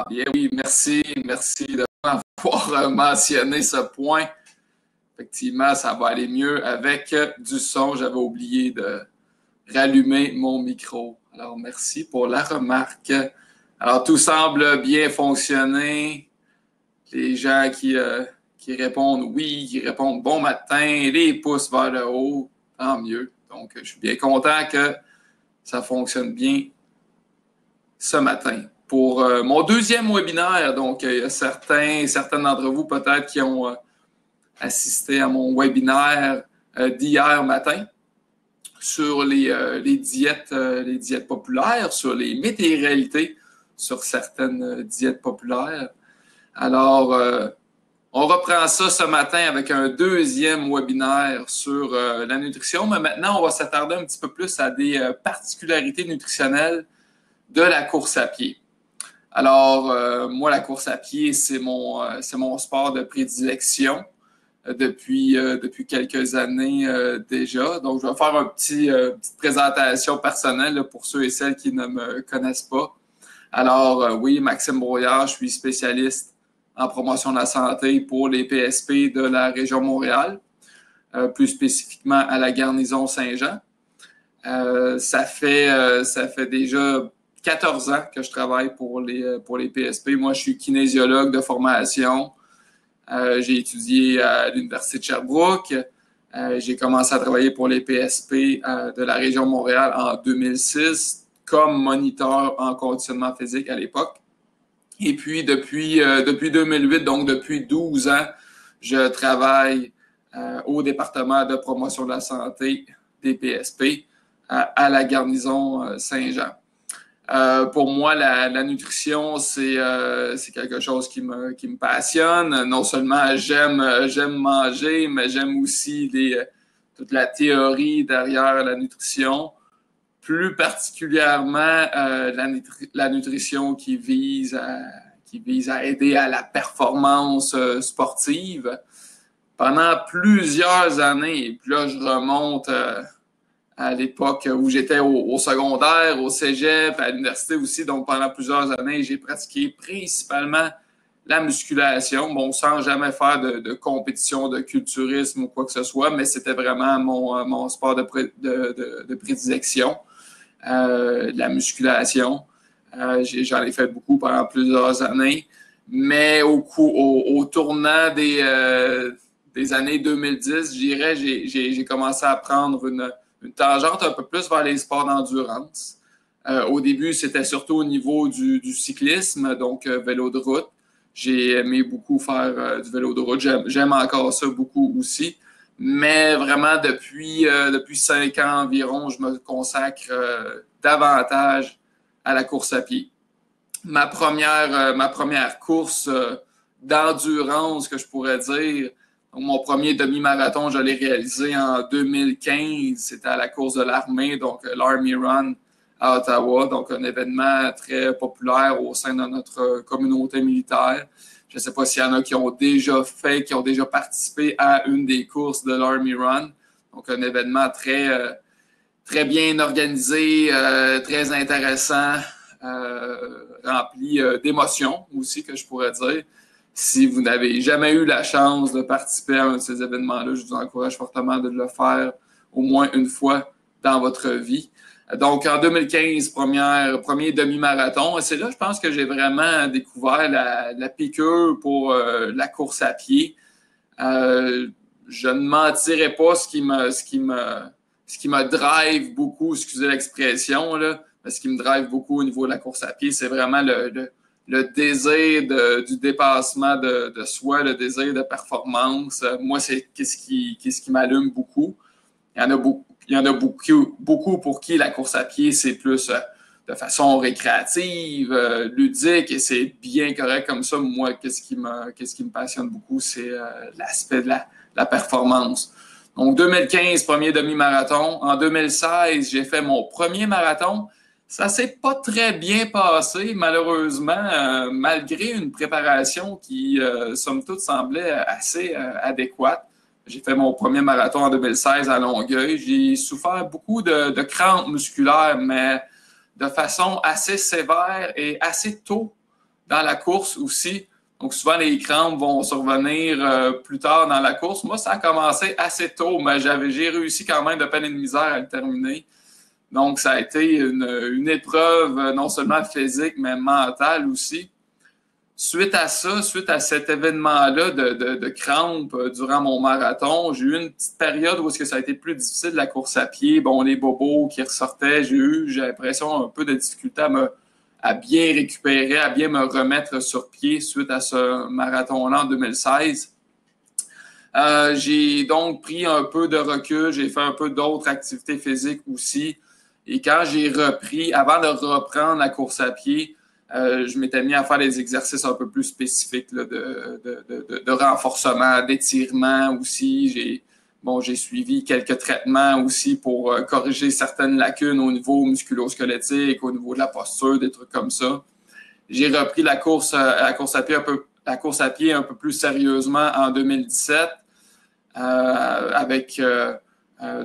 bien oui, merci de m'avoir mentionné ce point. Effectivement, ça va aller mieux avec du son. J'avais oublié de rallumer mon micro. Alors, merci pour la remarque. Alors, tout semble bien fonctionner. Les gens qui répondent oui, qui répondent bon matin, les pouces vers le haut, tant mieux. Donc, je suis bien content que ça fonctionne bien ce matin. Pour mon deuxième webinaire, donc il y a certains d'entre vous peut-être qui ont assisté à mon webinaire d'hier matin sur les diètes populaires, sur les mythes et réalités sur certaines diètes populaires. Alors, on reprend ça ce matin avec un deuxième webinaire sur la nutrition, mais maintenant, on va s'attarder un petit peu plus à des particularités nutritionnelles de la course à pied. Alors, moi, la course à pied, c'est mon sport de prédilection depuis quelques années déjà. Donc, je vais faire une petite présentation personnelle là, pour ceux et celles qui ne me connaissent pas. Alors, oui, Maxime Brouillard, je suis spécialiste en promotion de la santé pour les PSP de la région Montréal, plus spécifiquement à la garnison Saint-Jean. Ça fait déjà 14 ans que je travaille pour les PSP. Moi, je suis kinésiologue de formation. J'ai étudié à l'Université de Sherbrooke. J'ai commencé à travailler pour les PSP de la région Montréal en 2006 comme moniteur en conditionnement physique à l'époque. Et puis, depuis 2008, donc depuis 12 ans, je travaille au département de promotion de la santé des PSP à la garnison Saint-Jean. Pour moi, la nutrition, c'est quelque chose qui me passionne. Non seulement j'aime manger, mais j'aime aussi toute la théorie derrière la nutrition. Plus particulièrement, la nutrition qui vise à aider à la performance sportive. Pendant plusieurs années, et puis là, je remonte à l'époque où j'étais au secondaire, au cégep, à l'université aussi. Donc, pendant plusieurs années, j'ai pratiqué principalement la musculation. Bon, sans jamais faire de compétition, de culturisme ou quoi que ce soit, mais c'était vraiment mon sport de prédilection, la musculation. J'en ai fait beaucoup pendant plusieurs années. Mais au tournant des années 2010, je dirais, j'ai commencé à prendre une tangente un peu plus vers les sports d'endurance. Au début, c'était surtout au niveau du cyclisme, donc vélo de route. J'ai aimé beaucoup faire du vélo de route. J'aime encore ça beaucoup aussi. Mais vraiment, depuis 5 ans environ, je me consacre davantage à la course à pied. Ma première course d'endurance, que je pourrais dire, donc, mon premier demi-marathon, je l'ai réalisé en 2015. C'était à la course de l'armée, donc l'Army Run à Ottawa. Donc, un événement très populaire au sein de notre communauté militaire. Je ne sais pas s'il y en a qui ont déjà participé à une des courses de l'Army Run. Donc, un événement très bien organisé, très intéressant, rempli d'émotions aussi, que je pourrais dire. Si vous n'avez jamais eu la chance de participer à un de ces événements-là, je vous encourage fortement de le faire au moins une fois dans votre vie. Donc, en 2015, premier demi-marathon. Et c'est là, je pense, que j'ai vraiment découvert la piqûre pour la course à pied. Je ne mentirais pas, ce qui me drive beaucoup, excusez l'expression, là, mais ce qui me drive beaucoup au niveau de la course à pied, c'est vraiment le désir du dépassement de soi, le désir de performance. Moi, c'est qu'est-ce qui m'allume beaucoup. Il y en a beaucoup pour qui la course à pied, c'est plus de façon récréative, ludique, et c'est bien correct comme ça. Moi, qu'est-ce qui me passionne beaucoup, c'est l'aspect de la performance. Donc, 2015, premier demi-marathon. En 2016, j'ai fait mon premier marathon. Ça ne s'est pas très bien passé, malheureusement, malgré une préparation qui, somme toute, semblait assez adéquate. J'ai fait mon premier marathon en 2016 à Longueuil. J'ai souffert beaucoup de crampes musculaires, mais de façon assez sévère et assez tôt dans la course aussi. Donc, souvent, les crampes vont survenir plus tard dans la course. Moi, ça a commencé assez tôt, mais j'ai réussi quand même de peine et de misère à le terminer. Donc, ça a été une épreuve non seulement physique, mais mentale aussi. Suite à ça, suite à cet événement-là de crampes durant mon marathon, j'ai eu une petite période où est-ce que ça a été plus difficile, la course à pied. Bon, les bobos qui ressortaient, j'ai l'impression un peu de difficulté à bien récupérer, à bien me remettre sur pied suite à ce marathon-là en 2016. J'ai donc pris un peu de recul, j'ai fait un peu d'autres activités physiques aussi. Et quand j'ai repris, avant de reprendre la course à pied, je m'étais mis à faire des exercices un peu plus spécifiques là, de renforcement, d'étirement aussi. J'ai suivi quelques traitements aussi pour corriger certaines lacunes au niveau musculo-squelettique, au niveau de la posture, des trucs comme ça. J'ai repris la course à pied un peu plus sérieusement en 2017 avec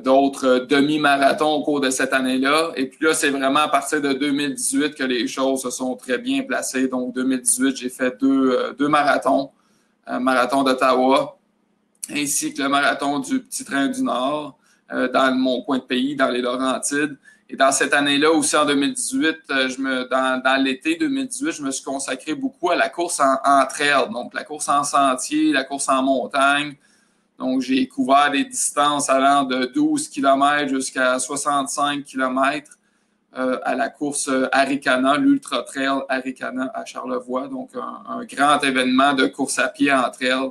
d'autres demi-marathons au cours de cette année-là. Et puis là, c'est vraiment à partir de 2018 que les choses se sont très bien placées. Donc, 2018, j'ai fait deux marathons. Marathon d'Ottawa, ainsi que le marathon du Petit Train du Nord, dans mon coin de pays, dans les Laurentides. Et dans cette année-là, aussi en 2018, dans l'été 2018, je me suis consacré beaucoup à la course en trail, donc la course en sentier, la course en montagne. Donc, j'ai couvert des distances allant de 12 km jusqu'à 65 km à la course Arikana, l'Ultra Trail Arikana à Charlevoix. Donc, un grand événement de course à pied en trail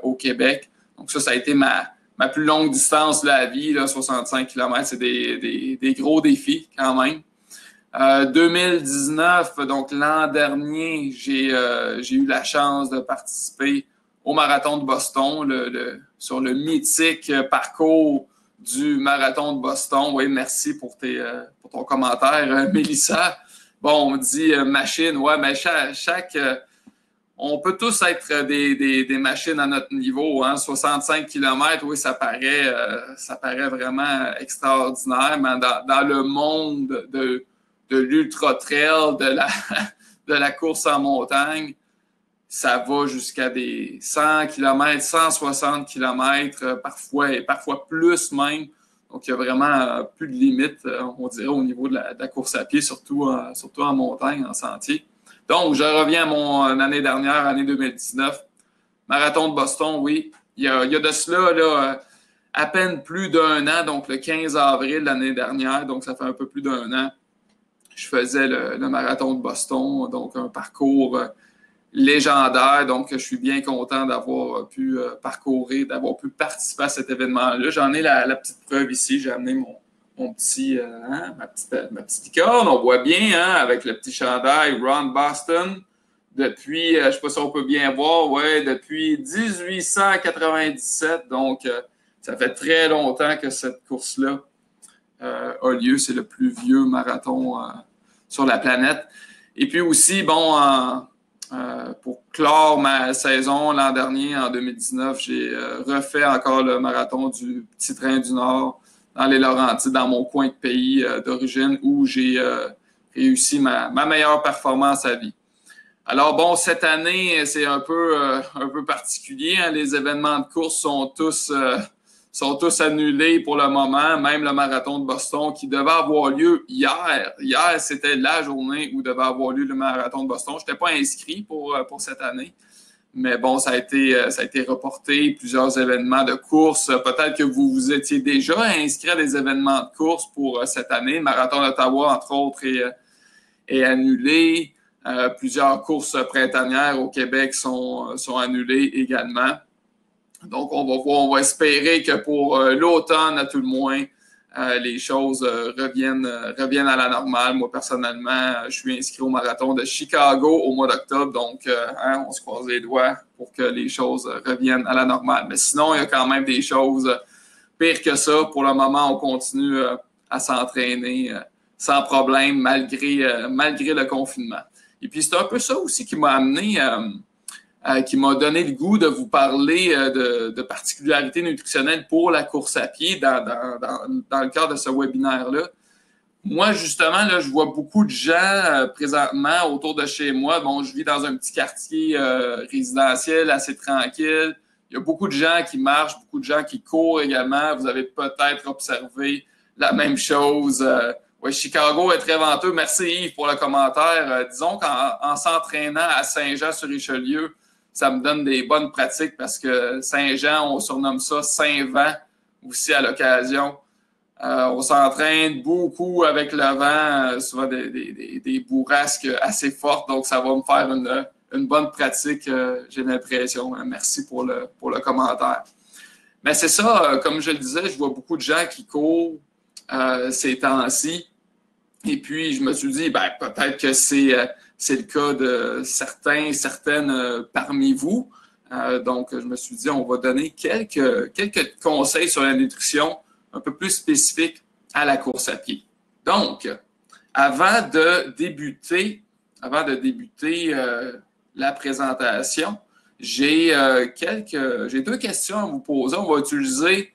au Québec. Donc, ça a été ma plus longue distance de la vie, là, 65 km. C'est des gros défis quand même. 2019, donc l'an dernier, j'ai eu la chance de participer au marathon de Boston, sur le mythique parcours du marathon de Boston. Oui, merci pour ton commentaire, Mélissa. Bon, on dit machine, ouais, mais on peut tous être des machines à notre niveau. Hein? 65 km, oui, ça paraît vraiment extraordinaire, mais dans le monde de l'ultra-trail, de la course en montagne, ça va jusqu'à des 100 km, 160 km parfois, et parfois plus même. Donc, il y a vraiment plus de limites, on dirait, au niveau de la course à pied, surtout en montagne, en sentier. Donc, je reviens à mon année dernière, année 2019. Marathon de Boston, oui. Il y a de cela là, à peine plus d'un an, donc le 15 avril de l'année dernière, donc ça fait un peu plus d'un an, je faisais le marathon de Boston, donc un parcours légendaire. Donc, je suis bien content d'avoir pu parcourir, d'avoir pu participer à cet événement-là. J'en ai la petite preuve ici. J'ai amené mon petit, ma petite licorne. On voit bien, hein, avec le petit chandail Run Boston. Depuis, je ne sais pas si on peut bien voir, ouais, depuis 1897. Donc, ça fait très longtemps que cette course-là a lieu. C'est le plus vieux marathon sur la planète. Et puis aussi, bon, pour clore ma saison l'an dernier, en 2019, j'ai refait encore le marathon du Petit Train du Nord dans les Laurentides, dans mon coin de pays d'origine, où j'ai réussi ma meilleure performance à vie. Alors bon, cette année, c'est un peu particulier. Hein? Les événements de course sont tous annulés pour le moment. Même le marathon de Boston qui devait avoir lieu hier. Hier, c'était la journée où devait avoir lieu le marathon de Boston. Je n'étais pas inscrit pour cette année. Mais bon, ça a été reporté. Plusieurs événements de course. Peut-être que vous vous étiez déjà inscrit à des événements de course pour cette année. Le marathon d'Ottawa, entre autres, est annulé. Plusieurs courses printanières au Québec sont annulées également. Donc, on va espérer que pour l'automne, à tout le moins, les choses reviennent à la normale. Moi, personnellement, je suis inscrit au marathon de Chicago au mois d'octobre. Donc, on se croise les doigts pour que les choses reviennent à la normale. Mais sinon, il y a quand même des choses pires que ça. Pour le moment, on continue à s'entraîner sans problème malgré le confinement. Et puis, c'est un peu ça aussi qui m'a amené... qui m'a donné le goût de vous parler de particularités nutritionnelles pour la course à pied dans le cadre de ce webinaire-là. Moi, justement, là, je vois beaucoup de gens présentement autour de chez moi. Bon, je vis dans un petit quartier résidentiel assez tranquille. Il y a beaucoup de gens qui marchent, beaucoup de gens qui courent également. Vous avez peut-être observé la même chose. Ouais, Chicago est très venteux. Merci Yves pour le commentaire. Disons qu'en s'entraînant à Saint-Jean-sur-Richelieu, ça me donne des bonnes pratiques parce que Saint-Jean, on surnomme ça Saint-Vent aussi à l'occasion. On s'entraîne beaucoup avec le vent, souvent des bourrasques assez fortes, donc ça va me faire une bonne pratique, j'ai l'impression. Merci pour le commentaire. Mais c'est ça, comme je le disais, je vois beaucoup de gens qui courent ces temps-ci. Et puis, je me suis dit, ben, peut-être que c'est le cas de certaines parmi vous. Donc, je me suis dit, on va donner quelques conseils sur la nutrition un peu plus spécifiques à la course à pied. Donc, avant de débuter la présentation, j'ai deux questions à vous poser. On va utiliser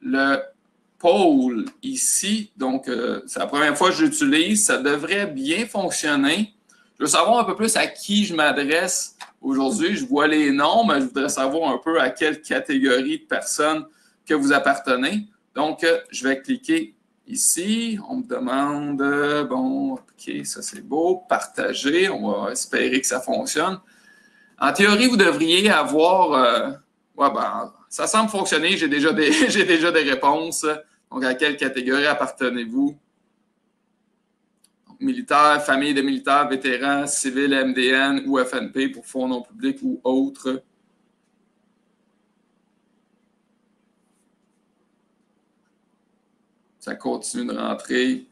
le poll ici. Donc, c'est la première fois que j'utilise. Ça devrait bien fonctionner. Je veux savoir un peu plus à qui je m'adresse aujourd'hui. Je vois les noms, mais je voudrais savoir un peu à quelle catégorie de personnes que vous appartenez. Donc, je vais cliquer ici. On me demande, bon, OK, ça c'est beau, partager. On va espérer que ça fonctionne. En théorie, vous devriez avoir, ouais, ben, ça semble fonctionner. J'ai déjà des réponses. Donc, à quelle catégorie appartenez-vous? Militaire, famille de militaires, vétérans, civils, MDN ou FNP pour fonds non publics ou autres. Ça continue de rentrer.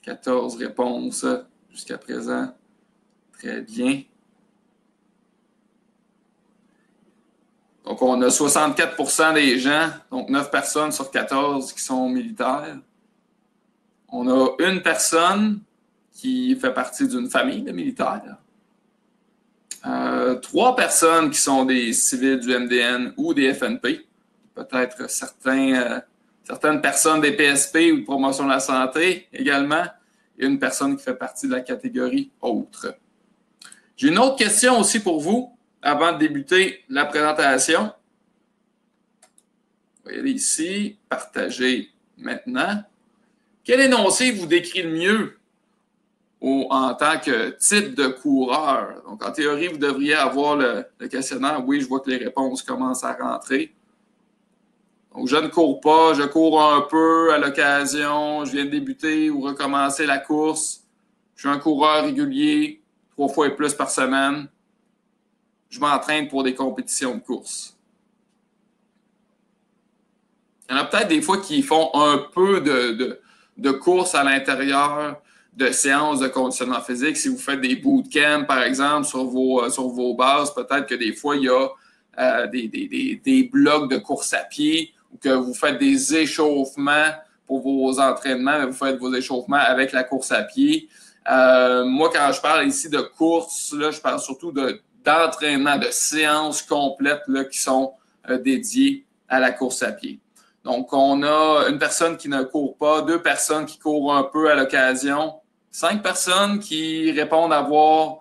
14 réponses jusqu'à présent. Très bien. Donc, on a 64% des gens, donc 9 personnes sur 14 qui sont militaires. On a une personne qui fait partie d'une famille de militaires. 3 personnes qui sont des civils du MDN ou des FNP. Peut-être certaines personnes des PSP ou de promotion de la santé également. Et une personne qui fait partie de la catégorie autre. J'ai une autre question aussi pour vous avant de débuter la présentation. Vous voyez ici, partager maintenant. Quel énoncé vous décrit le mieux en tant que type de coureur? Donc, en théorie, vous devriez avoir le questionnaire. Oui, je vois que les réponses commencent à rentrer. Donc, je ne cours pas, je cours un peu à l'occasion, je viens de débuter ou recommencer la course. Je suis un coureur régulier, 3 fois et plus par semaine. Je m'entraîne pour des compétitions de course. Il y en a peut-être des fois qui font un peu de course à l'intérieur de séances de conditionnement physique. Si vous faites des bootcamps, par exemple, sur vos bases, peut-être que des fois, il y a des blocs de course à pied ou que vous faites des échauffements pour vos entraînements, mais vous faites vos échauffements avec la course à pied. Moi, quand je parle ici de course, là, je parle surtout d'entraînement, de séances complètes là, qui sont dédiées à la course à pied. Donc, on a une personne qui ne court pas, 2 personnes qui courent un peu à l'occasion, 5 personnes qui répondent avoir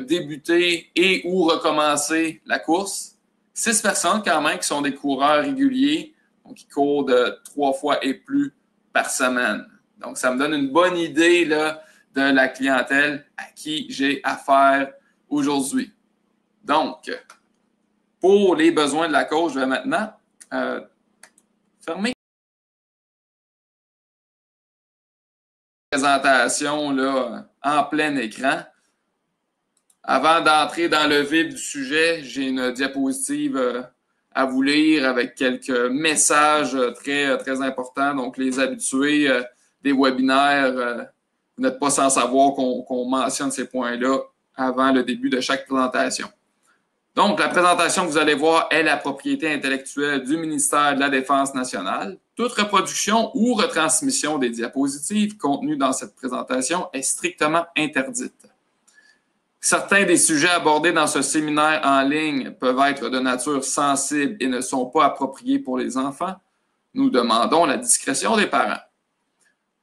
débuté et ou recommencé la course, 6 personnes quand même qui sont des coureurs réguliers, donc qui courent de 3 fois et plus par semaine. Donc, ça me donne une bonne idée là, de la clientèle à qui j'ai affaire aujourd'hui. Donc, pour les besoins de la cause, je vais maintenant fermer la présentation là, en plein écran. Avant d'entrer dans le vif du sujet, j'ai une diapositive à vous lire avec quelques messages très importants. Donc, les habitués des webinaires, vous n'êtes pas sans savoir qu'on mentionne ces points-là avant le début de chaque présentation. Donc, la présentation que vous allez voir est la propriété intellectuelle du ministère de la Défense nationale. Toute reproduction ou retransmission des diapositives contenues dans cette présentation est strictement interdite. Certains des sujets abordés dans ce séminaire en ligne peuvent être de nature sensible et ne sont pas appropriés pour les enfants. nous demandons la discrétion des parents.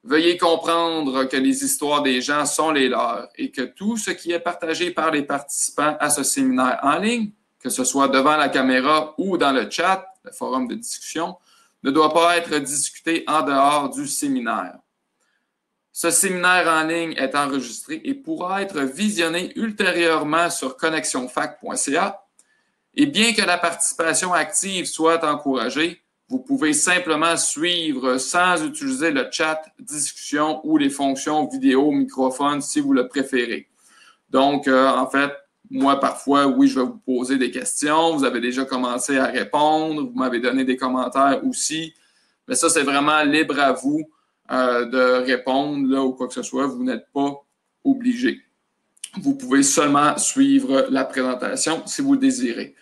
Veuillez comprendre que les histoires des gens sont les leurs et que tout ce qui est partagé par les participants à ce séminaire en ligne, que ce soit devant la caméra ou dans le chat, le forum de discussion, ne doit pas être discuté en dehors du séminaire. Ce séminaire en ligne est enregistré et pourra être visionné ultérieurement sur connexionfac.ca. Et bien que la participation active soit encouragée, vous pouvez simplement suivre sans utiliser le chat, discussion ou les fonctions vidéo, microphone si vous le préférez. Donc, en fait, moi, parfois, oui, je vais vous poser des questions. Vous avez déjà commencé à répondre. Vous m'avez donné des commentaires aussi. Mais ça, c'est vraiment libre à vous de répondre là, ou quoi que ce soit. Vous n'êtes pas obligé. Vous pouvez seulement suivre la présentation si vous le désirez.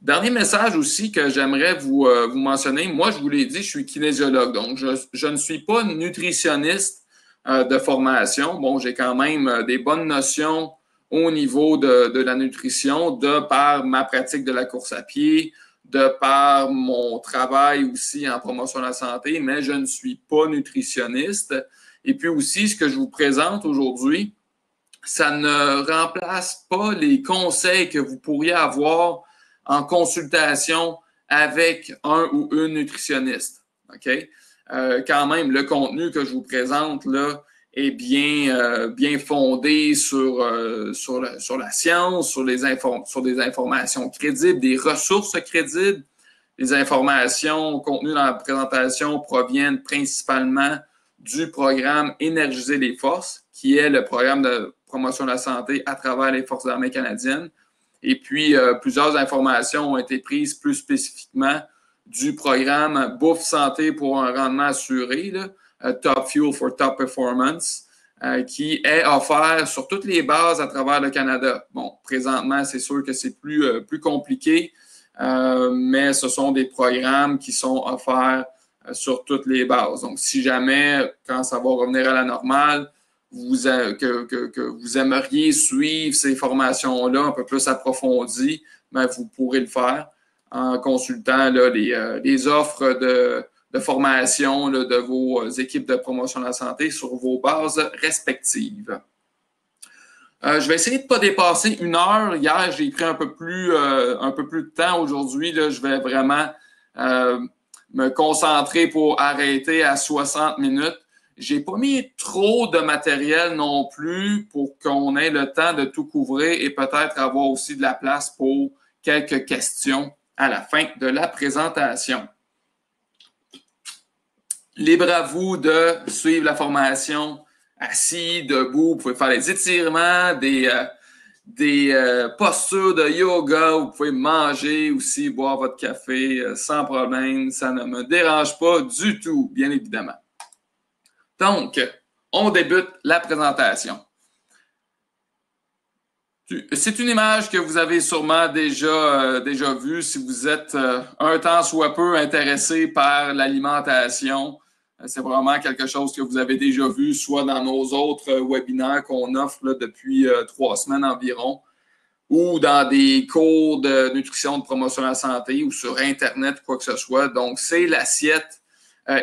Dernier message aussi que j'aimerais vous mentionner. Moi, je vous l'ai dit, je suis kinésiologue. Donc, je ne suis pas nutritionniste de formation. Bon, j'ai quand même des bonnes notions au niveau de la nutrition, de par ma pratique de la course à pied, de par mon travail aussi en promotion de la santé, mais je ne suis pas nutritionniste. Et puis aussi, ce que je vous présente aujourd'hui, ça ne remplace pas les conseils que vous pourriez avoir en consultation avec un ou une nutritionniste. OK? Quand même, le contenu que je vous présente là est bien fondé sur la science, sur des informations crédibles, des ressources crédibles. Les informations contenues dans la présentation proviennent principalement du programme Énergiser les forces, qui est le programme de promotion de la santé à travers les Forces armées canadiennes. Et puis, plusieurs informations ont été prises plus spécifiquement du programme Bouffe Santé pour un rendement assuré, là, Top Fuel for Top Performance, qui est offert sur toutes les bases à travers le Canada. Bon, présentement, c'est sûr que c'est plus compliqué, mais ce sont des programmes qui sont offerts sur toutes les bases. Donc, si jamais, quand ça va revenir à la normale, que vous aimeriez suivre ces formations-là un peu plus approfondies, ben, vous pourrez le faire en consultant là, les offres de formation là, de vos équipes de promotion de la santé sur vos bases respectives. Je vais essayer de ne pas dépasser 1 heure. Hier, j'ai pris un peu plus de temps. Aujourd'hui, là, je vais vraiment me concentrer pour arrêter à 60 minutes. J'ai pas mis trop de matériel non plus pour qu'on ait le temps de tout couvrir et peut-être avoir aussi de la place pour quelques questions à la fin de la présentation. Libre à vous de suivre la formation assis, debout. Vous pouvez faire des étirements, des postures de yoga. Vous pouvez manger aussi, boire votre café sans problème. Ça ne me dérange pas du tout, bien évidemment. Donc, on débute la présentation. C'est une image que vous avez sûrement déjà vue si vous êtes un tant soit peu intéressé par l'alimentation. C'est vraiment quelque chose que vous avez déjà vu, soit dans nos autres webinaires qu'on offre là, depuis 3 semaines environ, ou dans des cours de nutrition de promotion de la santé ou sur Internet, quoi que ce soit. Donc, c'est l'assiette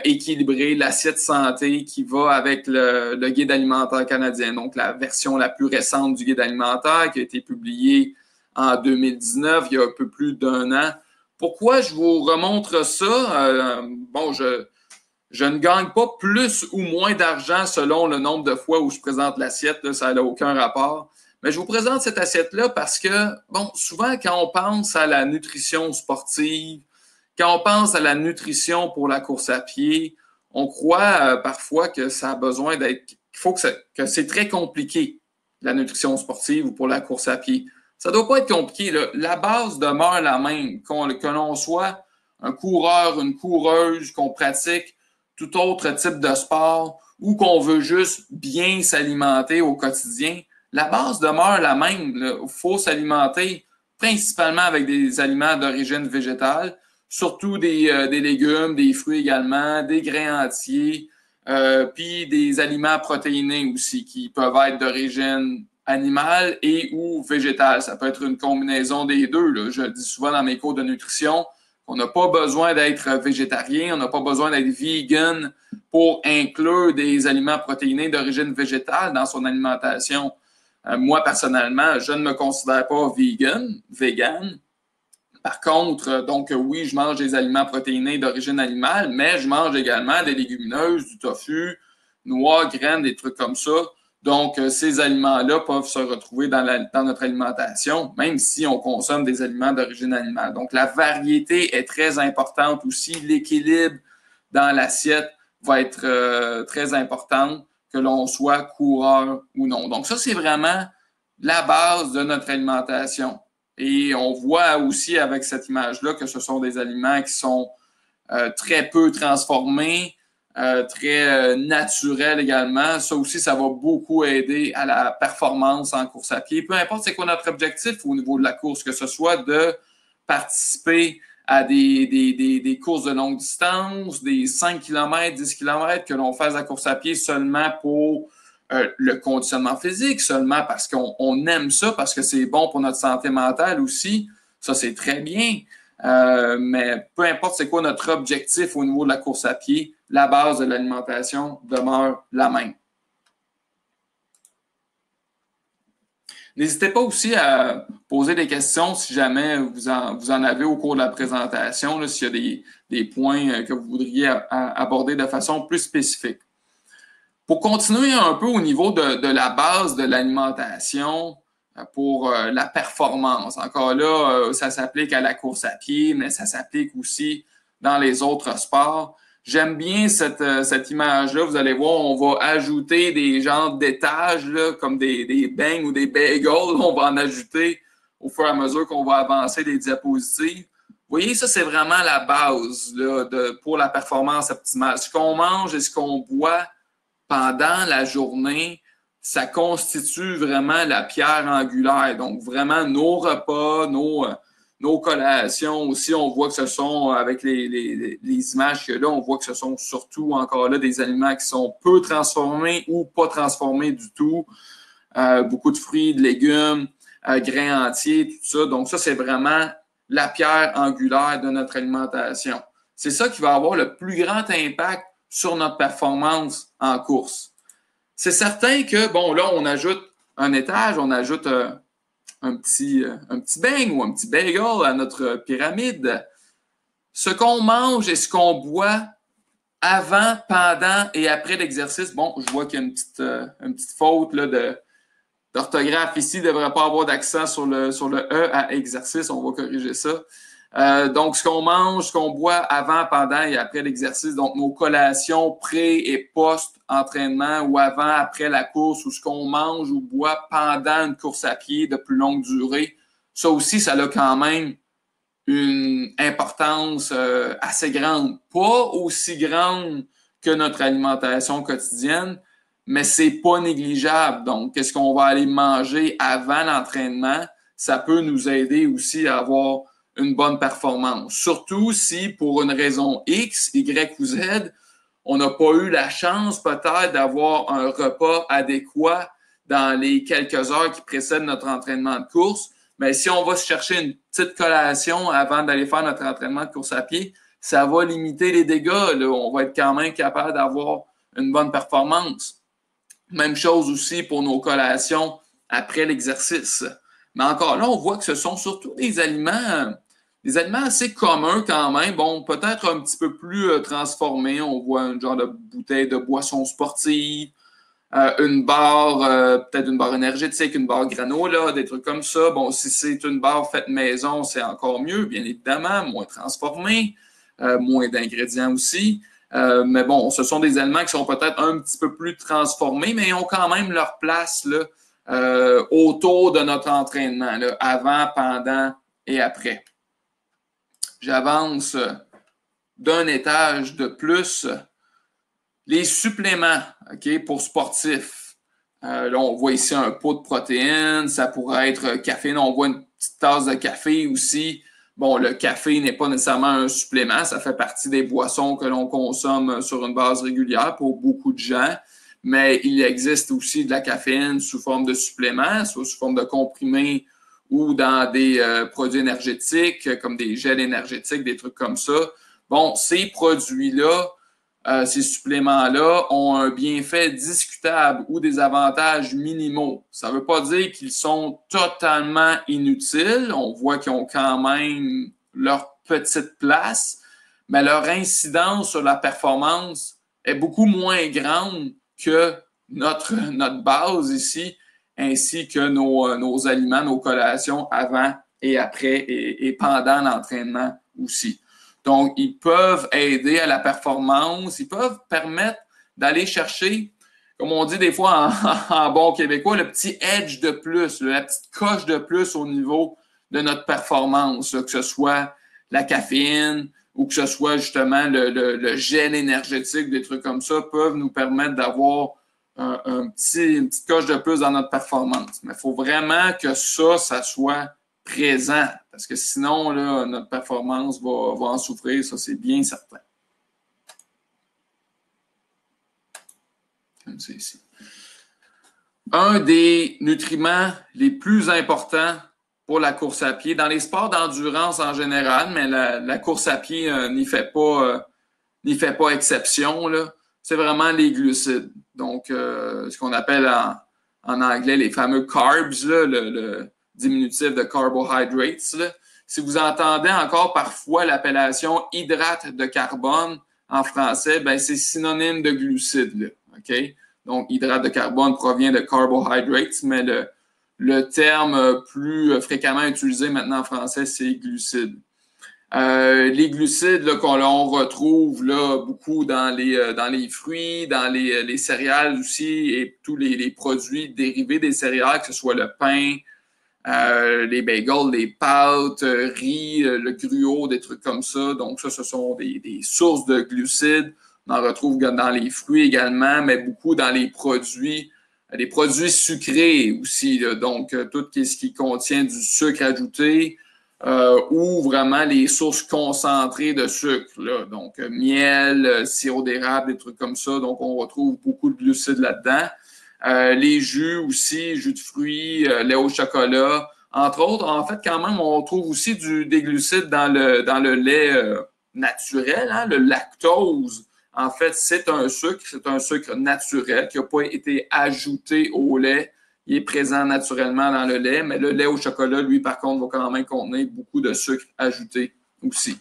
équilibrée, l'assiette santé qui va avec le guide alimentaire canadien. Donc, la version la plus récente du guide alimentaire qui a été publiée en 2019, il y a un peu plus d'1 an. Pourquoi je vous remontre ça? Bon, je ne gagne pas plus ou moins d'argent selon le nombre de fois où je présente l'assiette. Là, ça n'a aucun rapport. Mais je vous présente cette assiette-là parce que, bon, souvent, quand on pense à la nutrition sportive, quand on pense à la nutrition pour la course à pied, on croit parfois que ça a besoin d'être, que c'est très compliqué, la nutrition sportive ou pour la course à pied. Ça ne doit pas être compliqué, là. La base demeure la même, que l'on soit un coureur, une coureuse, qu'on pratique tout autre type de sport ou qu'on veut juste bien s'alimenter au quotidien. La base demeure la même. Il faut s'alimenter principalement avec des aliments d'origine végétale, surtout des légumes, des fruits également, des grains entiers, puis des aliments protéinés aussi qui peuvent être d'origine animale et ou végétale. Ça peut être une combinaison des deux. Là. Je le dis souvent dans mes cours de nutrition, On n'a pas besoin d'être végétarien, on n'a pas besoin d'être vegan pour inclure des aliments protéinés d'origine végétale dans son alimentation. Moi, personnellement, je ne me considère pas vegan. Par contre, donc oui, je mange des aliments protéinés d'origine animale, mais je mange également des légumineuses, du tofu, noix, graines, des trucs comme ça. Donc, ces aliments-là peuvent se retrouver dans notre alimentation, même si on consomme des aliments d'origine animale. Donc, la variété est très importante aussi. L'équilibre dans l'assiette va être très important, que l'on soit coureur ou non. Donc, ça, c'est vraiment la base de notre alimentation. Et on voit aussi avec cette image-là que ce sont des aliments qui sont très peu transformés, très naturels également. Ça aussi, ça va beaucoup aider à la performance en course à pied. Peu importe c'est quoi notre objectif au niveau de la course, que ce soit de participer à des courses de longue distance, des 5 km, 10 km, que l'on fasse la course à pied seulement pour le conditionnement physique, seulement parce qu'on aime ça, parce que c'est bon pour notre santé mentale aussi. Ça, c'est très bien. Mais peu importe c'est quoi notre objectif au niveau de la course à pied, la base de l'alimentation demeure la même. N'hésitez pas aussi à poser des questions si jamais vous en avez au cours de la présentation, s'il y a des points que vous voudriez aborder de façon plus spécifique. Pour continuer un peu au niveau de la base de l'alimentation pour la performance, encore là, ça s'applique à la course à pied, mais ça s'applique aussi dans les autres sports. J'aime bien cette image-là. Vous allez voir, on va ajouter des genres d'étages, comme des beignes ou des bagels. On va en ajouter au fur et à mesure qu'on va avancer des diapositives. Vous voyez, ça, c'est vraiment la base là, pour la performance optimale. Ce qu'on mange et ce qu'on boit pendant la journée, ça constitue vraiment la pierre angulaire. Donc, vraiment, nos repas, nos collations aussi, on voit que ce sont, avec les images qu'il y a là, on voit que ce sont surtout encore là des aliments qui sont peu transformés ou pas transformés du tout. Beaucoup de fruits, de légumes, grains entiers, tout ça. Donc, ça, c'est vraiment la pierre angulaire de notre alimentation. C'est ça qui va avoir le plus grand impact sur notre performance en course. C'est certain que, bon, là, on ajoute un étage, on ajoute un petit beigne ou un petit bagel à notre pyramide. Ce qu'on mange et ce qu'on boit avant, pendant et après l'exercice, bon, je vois qu'il y a une petite faute là, d'orthographe ici, il ne devrait pas avoir d'accent sur le E à exercice, on va corriger ça. Donc, ce qu'on mange, ce qu'on boit avant, pendant et après l'exercice, donc nos collations pré- et post-entraînement ou avant, après la course, ou ce qu'on mange ou boit pendant une course à pied de plus longue durée, ça aussi, ça a quand même une importance assez grande. Pas aussi grande que notre alimentation quotidienne, mais c'est pas négligeable. Donc, qu'est-ce qu'on va aller manger avant l'entraînement? Ça peut nous aider aussi à avoir une bonne performance. Surtout si, pour une raison X, Y ou Z, on n'a pas eu la chance peut-être d'avoir un repas adéquat dans les quelques heures qui précèdent notre entraînement de course. Mais si on va se chercher une petite collation avant d'aller faire notre entraînement de course à pied, ça va limiter les dégâts. Là. On va être quand même capable d'avoir une bonne performance. Même chose aussi pour nos collations après l'exercice. Mais encore là, on voit que ce sont surtout des aliments assez communs quand même. Bon, peut-être un petit peu plus transformés. On voit un genre de bouteille de boisson sportive, une barre, peut-être une barre énergétique, une barre granola, des trucs comme ça. Bon, si c'est une barre faite maison, c'est encore mieux, bien évidemment, moins transformée, moins d'ingrédients aussi. Mais bon, ce sont des aliments qui sont peut-être un petit peu plus transformés, mais ils ont quand même leur place là, autour de notre entraînement, là, avant, pendant et après. J'avance d'un étage de plus. Les suppléments, OK, pour sportifs. Là, on voit ici un pot de protéines. Ça pourrait être café. Là, on voit une petite tasse de café aussi. Bon, le café n'est pas nécessairement un supplément. Ça fait partie des boissons que l'on consomme sur une base régulière pour beaucoup de gens. Mais il existe aussi de la caféine sous forme de supplément, soit sous forme de comprimé ou dans des produits énergétiques, comme des gels énergétiques, des trucs comme ça. Bon, ces produits-là, ces suppléments-là ont un bienfait discutable ou des avantages minimaux. Ça ne veut pas dire qu'ils sont totalement inutiles. On voit qu'ils ont quand même leur petite place, mais leur incidence sur la performance est beaucoup moins grande que notre base ici, ainsi que nos aliments, nos collations avant et après et pendant l'entraînement aussi. Donc, ils peuvent aider à la performance, ils peuvent permettre d'aller chercher, comme on dit des fois en bon québécois, le petit edge de plus, la petite coche de plus au niveau de notre performance, que ce soit la caféine ou que ce soit justement le gel énergétique, des trucs comme ça, peuvent nous permettre d'avoir une petite coche de plus dans notre performance. Mais il faut vraiment que ça soit présent, parce que sinon, là, notre performance va en souffrir, ça c'est bien certain. Comme c'est ici. Un des nutriments les plus importants pour la course à pied, dans les sports d'endurance en général, mais la course à pied n'y fait pas exception, là, c'est vraiment les glucides. Donc, ce qu'on appelle en anglais les fameux carbs, là, le diminutif de carbohydrates. Là. Si vous entendez encore parfois l'appellation hydrate de carbone en français, ben c'est synonyme de glucides. Là, okay? Donc, hydrate de carbone provient de carbohydrates, mais le terme plus fréquemment utilisé maintenant en français, c'est glucides. Les glucides là, qu'on retrouve là, beaucoup dans les fruits, dans les céréales aussi, et tous les produits dérivés des céréales, que ce soit le pain, les bagels, les pâtes, riz, le gruau, des trucs comme ça. Donc ça, ce sont des sources de glucides. On en retrouve dans les fruits également, mais beaucoup dans les produits sucrés aussi. Là. Donc tout ce qui contient du sucre ajouté ou vraiment les sources concentrées de sucre. Là. Donc miel, sirop d'érable, des trucs comme ça. Donc on retrouve beaucoup de glucides là-dedans. Les jus aussi, jus de fruits, lait au chocolat. Entre autres, en fait, quand même, on trouve aussi des glucides dans le lait naturel, hein, le lactose. En fait, c'est un sucre naturel qui n'a pas été ajouté au lait. Il est présent naturellement dans le lait, mais le lait au chocolat, lui, par contre, va quand même contenir beaucoup de sucre ajouté aussi.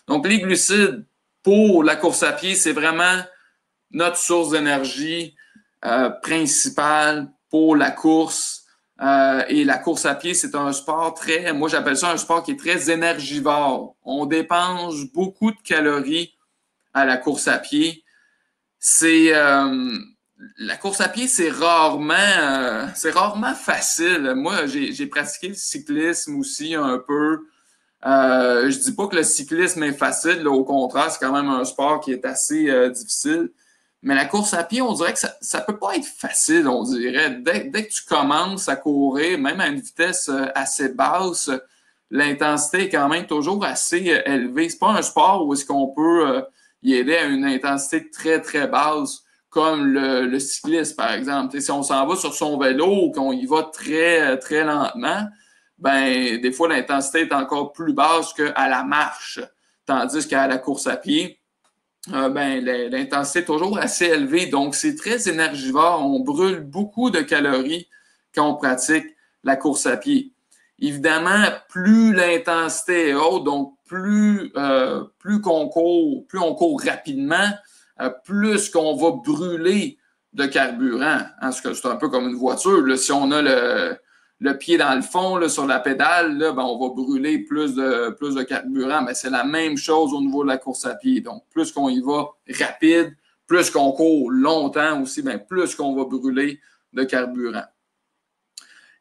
Donc, les glucides, pour la course à pied, c'est vraiment notre source d'énergie principale pour la course. Et la course à pied, c'est un sport moi j'appelle ça un sport qui est très énergivore. On dépense beaucoup de calories à la course à pied. La course à pied, c'est rarement facile. Moi, j'ai pratiqué le cyclisme aussi un peu. Je dis pas que le cyclisme est facile, là, au contraire, c'est quand même un sport qui est assez difficile. Mais la course à pied, on dirait que ça peut pas être facile, on dirait. Dès que tu commences à courir, même à une vitesse assez basse, l'intensité est quand même toujours assez élevée. C'est pas un sport où est-ce qu'on peut y aider à une intensité très, très basse, comme le cyclisme, par exemple. T'sais, si on s'en va sur son vélo ou qu'on y va très, très lentement, ben des fois, l'intensité est encore plus basse qu'à la marche. Tandis qu'à la course à pied, l'intensité est toujours assez élevée. Donc, c'est très énergivore. On brûle beaucoup de calories quand on pratique la course à pied. Évidemment, plus l'intensité est haute, donc plus on court rapidement, plus qu'on va brûler de carburant. Hein, c'est un peu comme une voiture. Là. Si on a le pied dans le fond là, sur la pédale, là, ben, on va brûler plus de carburant. Mais c'est la même chose au niveau de la course à pied. Donc, plus qu'on y va rapide, plus qu'on court longtemps aussi, ben, plus qu'on va brûler de carburant.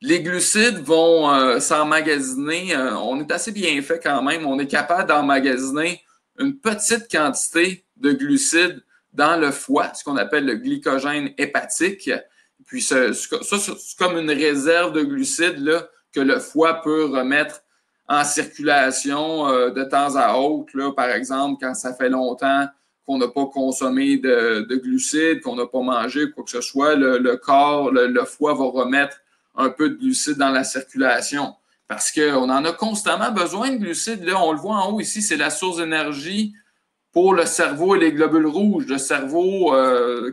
Les glucides vont s'emmagasiner. On est assez bien fait quand même. On est capable d'emmagasiner une petite quantité de glucides dans le foie, ce qu'on appelle le glycogène hépatique. Puis ça, c'est comme une réserve de glucides là, que le foie peut remettre en circulation de temps à autre. Là, par exemple, quand ça fait longtemps qu'on n'a pas consommé de glucides, qu'on n'a pas mangé, quoi que ce soit, le corps, le foie va remettre un peu de glucides dans la circulation. parce qu'on en a constamment besoin de glucides. Là, on le voit en haut ici, c'est la source d'énergie pour le cerveau et les globules rouges. Le cerveau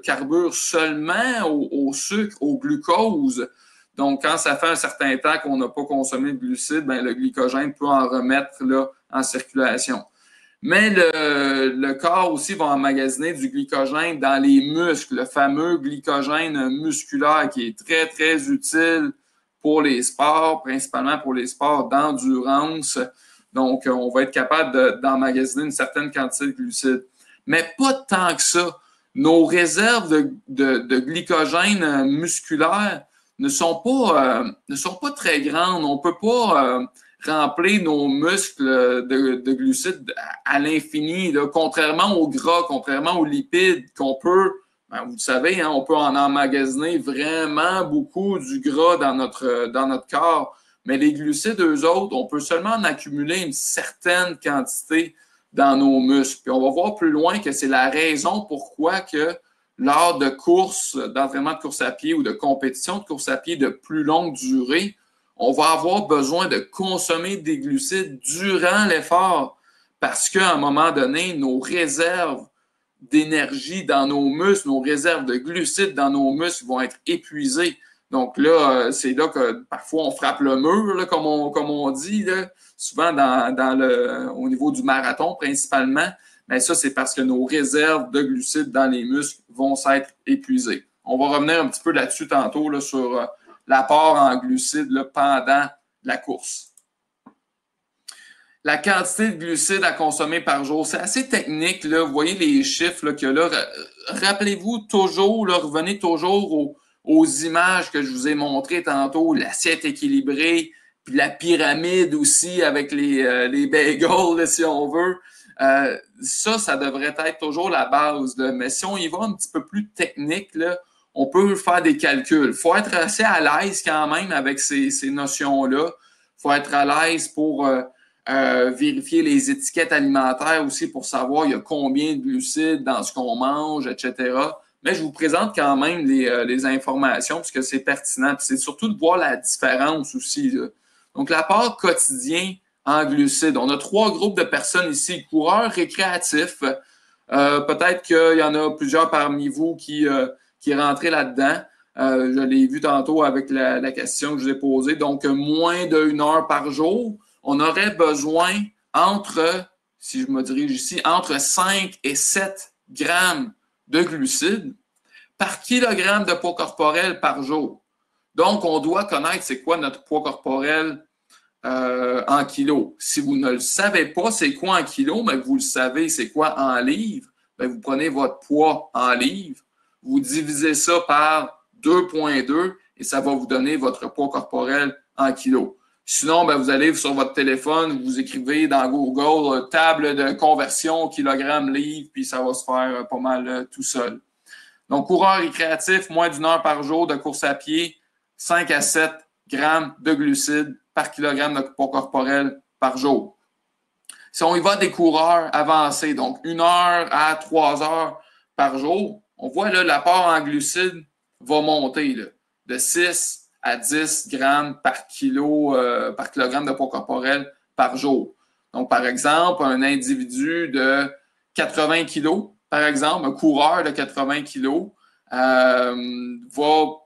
carbure seulement au sucre, au glucose. Donc, quand ça fait un certain temps qu'on n'a pas consommé de glucides, ben, le glycogène peut en remettre là, en circulation. Mais le corps aussi va emmagasiner du glycogène dans les muscles, le fameux glycogène musculaire qui est très, très utile pour les sports, principalement pour les sports d'endurance. Donc, on va être capable d'emmagasiner une certaine quantité de glucides. Mais pas tant que ça. Nos réserves de glycogène musculaire ne sont pas très grandes. On ne peut pas remplir nos muscles de glucides à l'infini, contrairement au gras, contrairement aux lipides qu'on peut, ben, vous le savez, hein, on peut en emmagasiner vraiment beaucoup du gras dans notre corps. Mais les glucides, eux autres, on peut seulement en accumuler une certaine quantité dans nos muscles. Puis on va voir plus loin que c'est la raison pourquoi que lors de courses, d'entraînement de course à pied ou de compétition de course à pied de plus longue durée, on va avoir besoin de consommer des glucides durant l'effort parce qu'à un moment donné, nos réserves d'énergie dans nos muscles, nos réserves de glucides dans nos muscles vont être épuisées. Donc là, c'est là que parfois on frappe le mur, là, comme on dit, là, souvent au niveau du marathon principalement. Mais ça, c'est parce que nos réserves de glucides dans les muscles vont s'être épuisées. On va revenir un petit peu là-dessus tantôt là, sur l'apport en glucides là, pendant la course. La quantité de glucides à consommer par jour, c'est assez technique. Là. Vous voyez les chiffres là, que là. Rappelez-vous toujours, là, revenez toujours aux images que je vous ai montrées tantôt, l'assiette équilibrée, puis la pyramide aussi avec les bagels, là, si on veut. Ça devrait être toujours la base. Là. Mais si on y va un petit peu plus technique, là, on peut faire des calculs. Il faut être assez à l'aise quand même avec ces notions-là. Il faut être à l'aise pour vérifier les étiquettes alimentaires aussi pour savoir il y a combien de glucides dans ce qu'on mange, etc. Mais je vous présente quand même les informations parce que c'est pertinent. Puis c'est surtout de voir la différence aussi. Là. Donc, l'apport quotidien en glucides. On a 3 groupes de personnes ici. Coureurs récréatifs. Peut-être qu'il y en a plusieurs parmi vous qui rentraient là-dedans. Je l'ai vu tantôt avec la question que je vous ai posée. Donc, moins d'1 heure par jour. On aurait besoin si je me dirige ici, entre 5 et 7 grammes de glucides par kilogramme de poids corporel par jour. Donc, on doit connaître c'est quoi notre poids corporel en kilos. Si vous ne le savez pas, c'est quoi en kilos, mais vous le savez, c'est quoi en livres, bien, vous prenez votre poids en livres, vous divisez ça par 2,2 et ça va vous donner votre poids corporel en kilos. Sinon, bien, vous allez sur votre téléphone, vous écrivez dans Google table de conversion kilogramme-livre, puis ça va se faire pas mal tout seul. Donc, coureur récréatif, moins d'1 heure par jour de course à pied, 5 à 7 grammes de glucides par kilogramme de poids corporel par jour. Si on y va des coureurs avancés, donc 1 heure à 3 heures par jour, on voit là l'apport en glucides va monter là, de 6 à 10 grammes par kilogramme de poids corporel par jour. Donc, par exemple, un individu de 80 kilos, par exemple, un coureur de 80 kilos,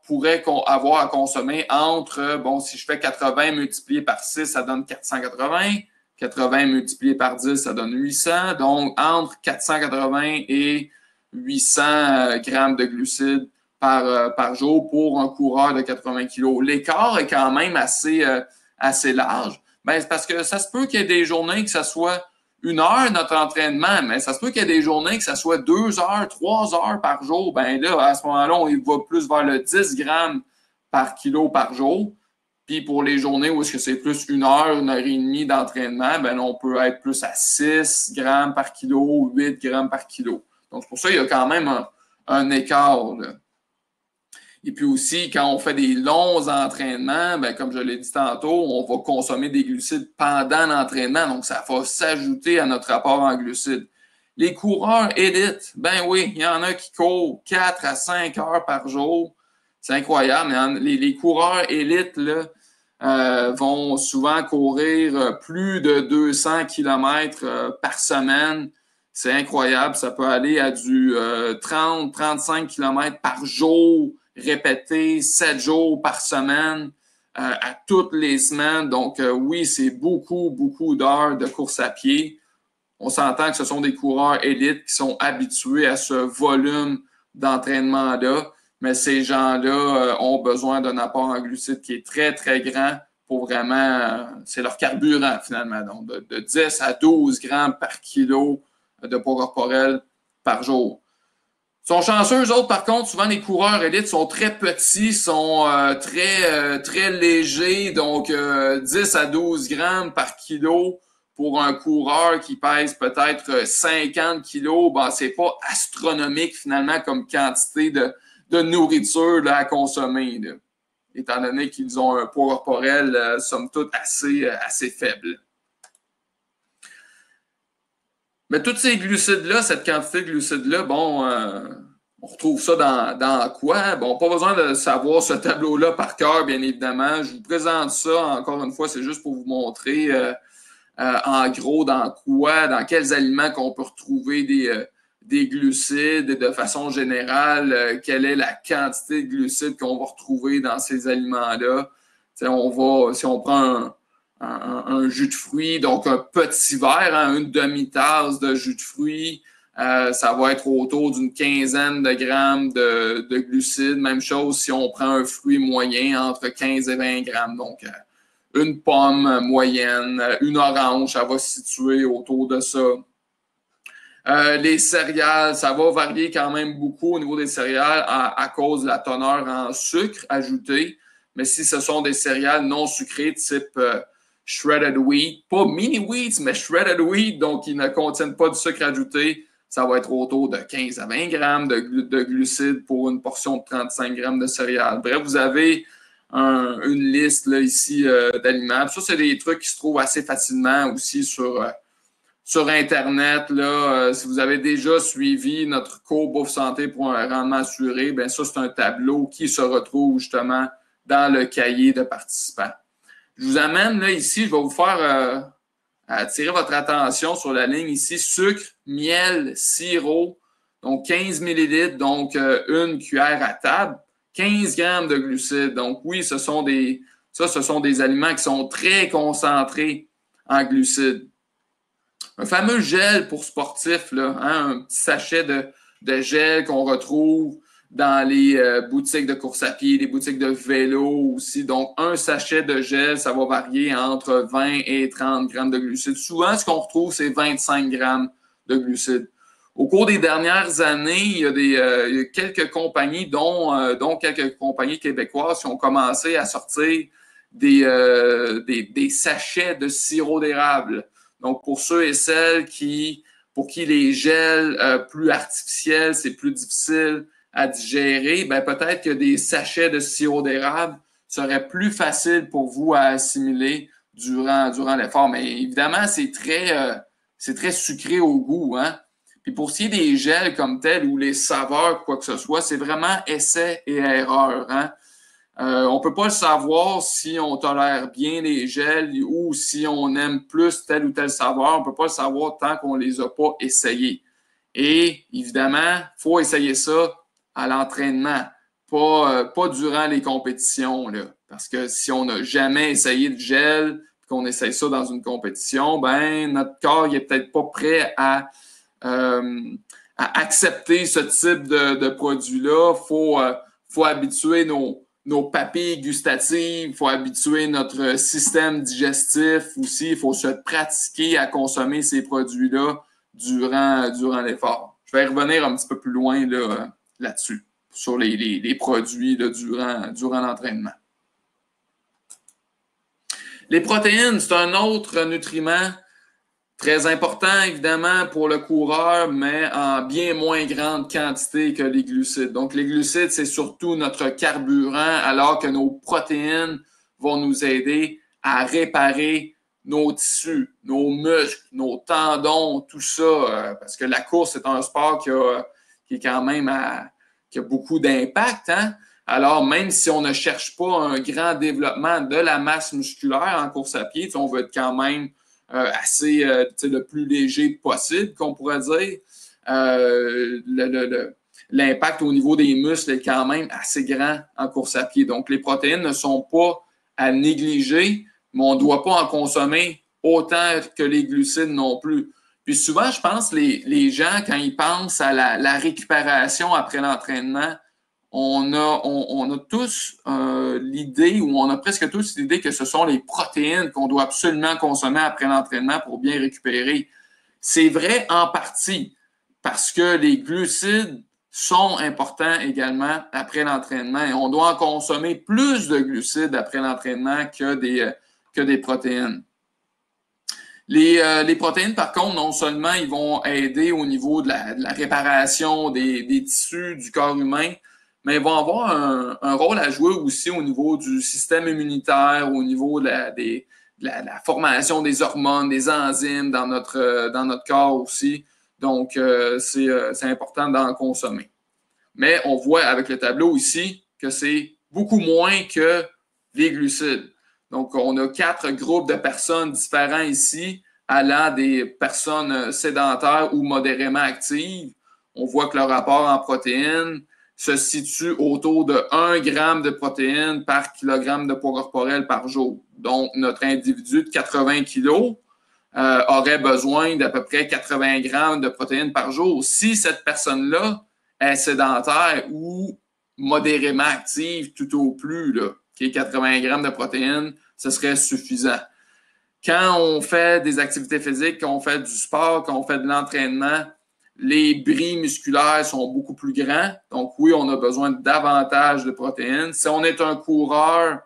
pourrait avoir à consommer entre, si je fais 80 multiplié par 6, ça donne 480. 80 multiplié par 10, ça donne 800. Donc, entre 480 et 800 grammes de glucides par jour pour un coureur de 80 kilos. L'écart est quand même assez large. Ben, c'est parce que ça se peut qu'il y ait des journées que ça soit 1 heure notre entraînement, mais ça se peut qu'il y ait des journées que ça soit 2 heures, 3 heures par jour. Ben là, à ce moment-là, on va plus vers le 10 grammes par kilo par jour. Puis pour les journées où est-ce que c'est plus 1 heure, 1 heure et demie d'entraînement, ben là, on peut être plus à 6 grammes par kilo, 8 grammes par kilo. Donc, c'est pour ça qu'il y a quand même un écart, là. Et puis aussi, quand on fait des longs entraînements, ben, comme je l'ai dit tantôt, on va consommer des glucides pendant l'entraînement. Donc, ça va s'ajouter à notre apport en glucides. Les coureurs élites, ben oui, il y en a qui courent 4 à 5 heures par jour. C'est incroyable. Les coureurs élites, là, vont souvent courir plus de 200 km par semaine. C'est incroyable. Ça peut aller à du 30-35 km par jour, répété 7 jours par semaine, à toutes les semaines. Donc, oui, c'est beaucoup, beaucoup d'heures de course à pied. On s'entend que ce sont des coureurs élites qui sont habitués à ce volume d'entraînement-là, mais ces gens-là ont besoin d'un apport en glucides qui est très, très grand pour vraiment, c'est leur carburant finalement, donc de 10 à 12 grammes par kilo de poids corporel par jour. Ils sont chanceux, eux autres, par contre, souvent les coureurs élites sont très petits, sont très légers, donc 10 à 12 grammes par kilo pour un coureur qui pèse peut-être 50 kilos, ben, c'est pas astronomique finalement comme quantité de nourriture là, à consommer, là, étant donné qu'ils ont un poids corporel, somme toute, assez faible. Mais tous ces glucides-là, cette quantité de glucides-là, bon, on retrouve ça dans quoi? Bon, pas besoin de savoir ce tableau-là par cœur, bien évidemment. Je vous présente ça, encore une fois, c'est juste pour vous montrer en gros dans quoi, dans quels aliments qu'on peut retrouver des glucides et de façon générale, quelle est la quantité de glucides qu'on va retrouver dans ces aliments-là. Si on prend un jus de fruits, donc un petit verre, hein, une demi-tasse de jus de fruits, ça va être autour d'une quinzaine de grammes de glucides. Même chose si on prend un fruit moyen, entre 15 et 20 grammes. Donc, une pomme moyenne, une orange, ça va se situer autour de ça. Les céréales, ça va varier quand même beaucoup au niveau des céréales à cause de la teneur en sucre ajouté. Mais si ce sont des céréales non sucrées type shredded wheat, pas mini wheats, mais shredded wheat, donc qui ne contiennent pas de sucre ajouté, ça va être autour de 15 à 20 grammes de glucides pour une portion de 35 grammes de céréales. Bref, vous avez une liste là, ici d'aliments. Ça, c'est des trucs qui se trouvent assez facilement aussi sur Internet. Là, si vous avez déjà suivi notre cours Bouffe Santé pour un rendement assuré, bien ça, c'est un tableau qui se retrouve justement dans le cahier de participants. Je vous amène là ici, je vais vous faire attirer votre attention sur la ligne ici, sucre, miel, sirop, donc 15 millilitres, donc une cuillère à table, 15 grammes de glucides. Donc oui, ce sont des aliments qui sont très concentrés en glucides. Un fameux gel pour sportifs, là, hein, un petit sachet de gel qu'on retrouve dans les boutiques de course à pied, les boutiques de vélo aussi. Donc, un sachet de gel, ça va varier entre 20 et 30 grammes de glucides. Souvent, ce qu'on retrouve, c'est 25 grammes de glucides. Au cours des dernières années, il y a quelques compagnies, dont quelques compagnies québécoises, qui ont commencé à sortir des sachets de sirop d'érable. Donc, pour ceux et celles pour qui les gels plus artificiels, c'est plus difficile à digérer, ben peut-être que des sachets de sirop d'érable seraient plus faciles pour vous à assimiler durant l'effort. Mais évidemment, c'est très sucré au goût, hein. Puis pour ce qui est des gels comme tels ou les saveurs, quoi que ce soit, c'est vraiment essai et erreur, hein. On peut pas le savoir si on tolère bien les gels ou si on aime plus telle ou telle saveur. On peut pas le savoir tant qu'on les a pas essayés. Et évidemment, faut essayer ça à l'entraînement, pas durant les compétitions, là. Parce que si on n'a jamais essayé de gel, qu'on essaye ça dans une compétition, ben notre corps il est peut-être pas prêt à accepter ce type de produit-là. Faut habituer nos papilles gustatives, il faut habituer notre système digestif aussi, il faut se pratiquer à consommer ces produits-là durant l'effort. Je vais revenir un petit peu plus loin là-dessus, sur les produits là, durant l'entraînement. Les protéines, c'est un autre nutriment très important, évidemment, pour le coureur, mais en bien moins grande quantité que les glucides. Donc, les glucides, c'est surtout notre carburant, alors que nos protéines vont nous aider à réparer nos tissus, nos muscles, nos tendons, tout ça, parce que la course, c'est un sport qui est quand même qui a beaucoup d'impact, hein? Alors, même si on ne cherche pas un grand développement de la masse musculaire en course à pied, on veut être quand même assez le plus léger possible, qu'on pourrait dire. L'impact au niveau des muscles est quand même assez grand en course à pied. Donc, les protéines ne sont pas à négliger, mais on ne doit pas en consommer autant que les glucides non plus. Puis souvent, je pense, les gens, quand ils pensent à la récupération après l'entraînement, on a tous l'idée, ou on a presque tous l'idée que ce sont les protéines qu'on doit absolument consommer après l'entraînement pour bien récupérer. C'est vrai en partie, parce que les glucides sont importants également après l'entraînement et on doit en consommer plus de glucides après l'entraînement que des protéines. Les protéines, par contre, non seulement ils vont aider au niveau de la réparation des tissus du corps humain, mais ils vont avoir un rôle à jouer aussi au niveau du système immunitaire, au niveau de la formation des hormones, des enzymes dans notre corps aussi. Donc, c'est important d'en consommer. Mais on voit avec le tableau ici que c'est beaucoup moins que les glucides. Donc, on a 4 groupes de personnes différents ici, allant des personnes sédentaires ou modérément actives. On voit que le rapport en protéines se situe autour de 1 gramme de protéines par kilogramme de poids corporel par jour. Donc, notre individu de 80 kilos aurait besoin d'à peu près 80 grammes de protéines par jour. Si cette personne-là est sédentaire ou modérément active tout au plus, là, 80 grammes de protéines, ce serait suffisant. Quand on fait des activités physiques, quand on fait du sport, quand on fait de l'entraînement, les bris musculaires sont beaucoup plus grands. Donc oui, on a besoin de davantage de protéines. Si on est un coureur,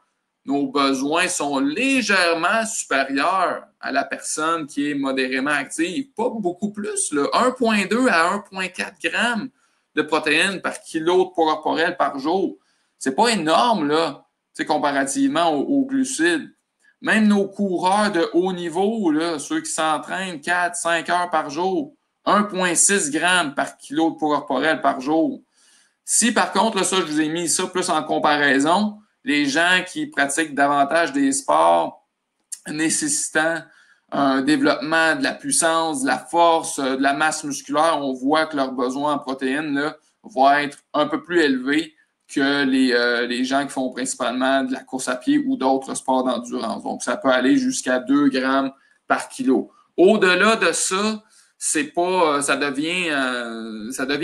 nos besoins sont légèrement supérieurs à la personne qui est modérément active. Pas beaucoup plus, là. 1,2 à 1,4 grammes de protéines par kilo de poids corporel par jour. C'est pas énorme, là, comparativement aux glucides. Même nos coureurs de haut niveau, là, ceux qui s'entraînent 4-5 heures par jour, 1,6 grammes par kilo de poids corporel par jour. Si par contre, là, ça, je vous ai mis ça plus en comparaison, les gens qui pratiquent davantage des sports nécessitant un développement de la puissance, de la force, de la masse musculaire, on voit que leurs besoins en protéines là, vont être un peu plus élevés que les gens qui font principalement de la course à pied ou d'autres sports d'endurance. Donc, ça peut aller jusqu'à 2 grammes par kilo. Au-delà de ça, c'est pas, ça devient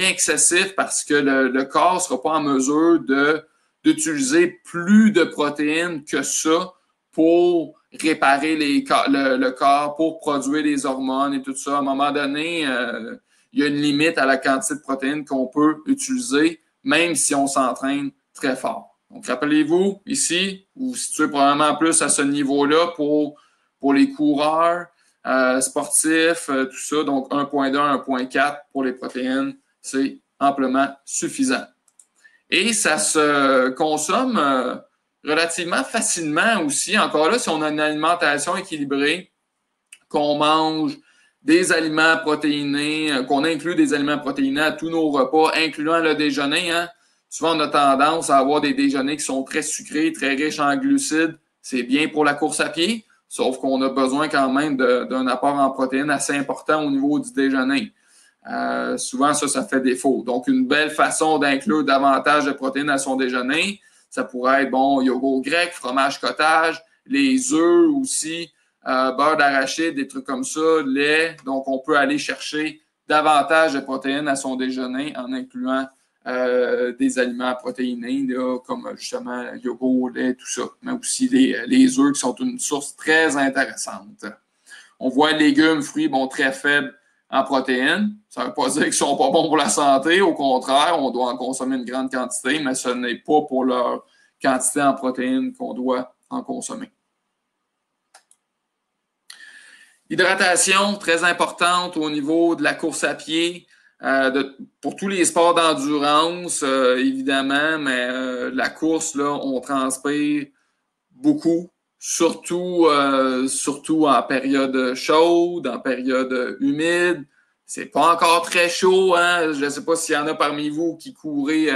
excessif parce que le corps ne sera pas en mesure d'utiliser plus de protéines que ça pour réparer le corps, pour produire les hormones et tout ça. À un moment donné, il y a une limite à la quantité de protéines qu'on peut utiliser, même si on s'entraîne très fort. Donc, rappelez-vous, ici, vous vous situez probablement plus à ce niveau-là pour les coureurs, sportifs, tout ça. Donc, 1,2, 1,4 pour les protéines, c'est amplement suffisant. Et ça se consomme relativement facilement aussi. Encore là, si on a une alimentation équilibrée, qu'on mange des aliments protéinés, qu'on inclut des aliments protéinés à tous nos repas, incluant le déjeuner. Hein. Souvent, on a tendance à avoir des déjeuners qui sont très sucrés, très riches en glucides. C'est bien pour la course à pied, sauf qu'on a besoin quand même d'un apport en protéines assez important au niveau du déjeuner. Souvent, ça fait défaut. Donc, une belle façon d'inclure davantage de protéines à son déjeuner, ça pourrait être, bon, yogourt grec, fromage cottage, les œufs aussi, beurre d'arachide, des trucs comme ça, lait. Donc, on peut aller chercher davantage de protéines à son déjeuner en incluant des aliments protéinés, là, comme justement yogourt, lait, tout ça. Mais aussi les œufs qui sont une source très intéressante. On voit légumes, fruits, bon, très faibles en protéines. Ça ne veut pas dire qu'ils ne sont pas bons pour la santé. Au contraire, on doit en consommer une grande quantité, mais ce n'est pas pour leur quantité en protéines qu'on doit en consommer. Hydratation, très importante au niveau de la course à pied, pour tous les sports d'endurance, évidemment, mais la course, là, on transpire beaucoup, surtout en période chaude, en période humide. C'est pas encore très chaud, hein? Je ne sais pas s'il y en a parmi vous qui courez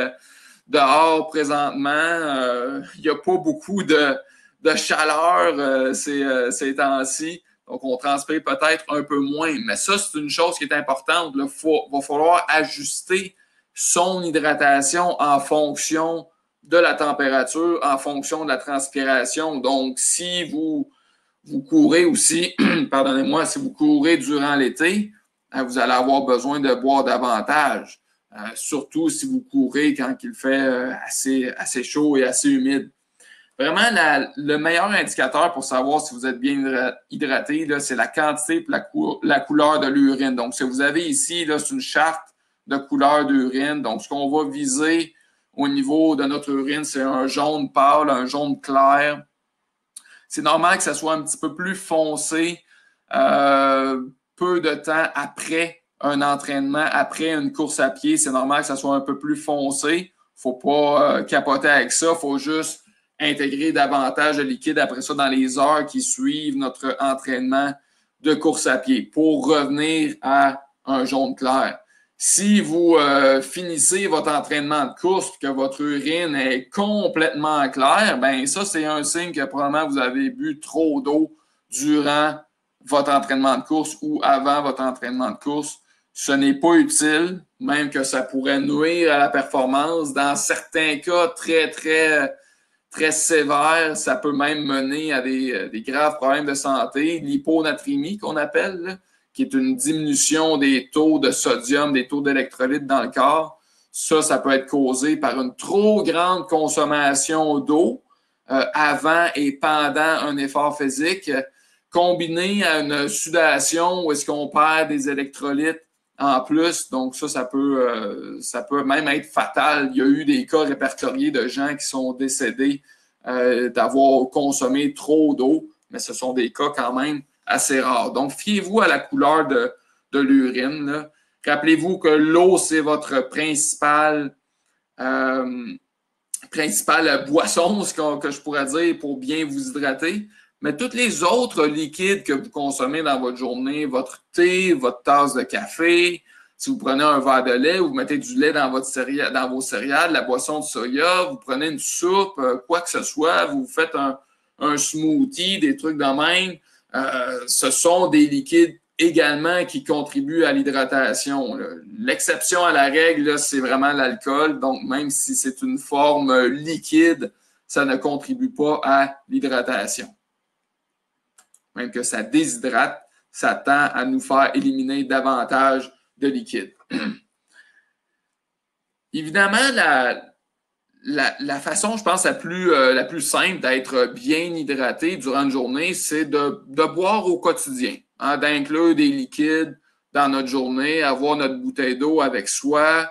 dehors présentement. Il n'y a pas beaucoup de chaleur ces temps-ci. Donc, on transpire peut-être un peu moins. Mais ça, c'est une chose qui est importante. Il va falloir ajuster son hydratation en fonction de la température, en fonction de la transpiration. Donc, si vous courez aussi, pardonnez-moi, si vous courez durant l'été, vous allez avoir besoin de boire davantage. Surtout si vous courez quand il fait assez chaud et assez humide. Vraiment, le meilleur indicateur pour savoir si vous êtes bien hydraté, c'est la quantité et la couleur de l'urine. Donc, ce que vous avez ici, c'est une charte de couleur d'urine. Donc, ce qu'on va viser au niveau de notre urine, c'est un jaune pâle, un jaune clair. C'est normal que ça soit un petit peu plus foncé peu de temps après un entraînement, après une course à pied. C'est normal que ça soit un peu plus foncé. Il ne faut pas capoter avec ça. Il faut juste intégrer davantage de liquide après ça dans les heures qui suivent notre entraînement de course à pied pour revenir à un jaune clair. Si vous finissez votre entraînement de course et que votre urine est complètement claire, ben ça, c'est un signe que probablement vous avez bu trop d'eau durant votre entraînement de course ou avant votre entraînement de course. Ce n'est pas utile, même que ça pourrait nuire à la performance. Dans certains cas très sévères, ça peut même mener à des graves problèmes de santé. L'hyponatrémie qu'on appelle, là, qui est une diminution des taux de sodium, des taux d'électrolytes dans le corps. Ça peut être causé par une trop grande consommation d'eau avant et pendant un effort physique, combiné à une sudation où est-ce qu'on perd des électrolytes en plus. Donc ça peut même être fatal. Il y a eu des cas répertoriés de gens qui sont décédés d'avoir consommé trop d'eau, mais ce sont des cas quand même assez rares. Donc, fiez-vous à la couleur de l'urine. Rappelez-vous que l'eau, c'est votre principale boisson, que je pourrais dire, pour bien vous hydrater. Mais tous les autres liquides que vous consommez dans votre journée, votre thé, votre tasse de café, si vous prenez un verre de lait ou vous mettez du lait dans vos céréales, la boisson de soya, vous prenez une soupe, quoi que ce soit, vous faites un smoothie, des trucs de même, ce sont des liquides également qui contribuent à l'hydratation. L'exception à la règle, c'est vraiment l'alcool. Donc, même si c'est une forme liquide, ça ne contribue pas à l'hydratation. Même que ça déshydrate, ça tend à nous faire éliminer davantage de liquide. Évidemment, la façon, je pense, la plus simple d'être bien hydraté durant une journée, c'est de boire au quotidien, hein, d'inclure des liquides dans notre journée, avoir notre bouteille d'eau avec soi.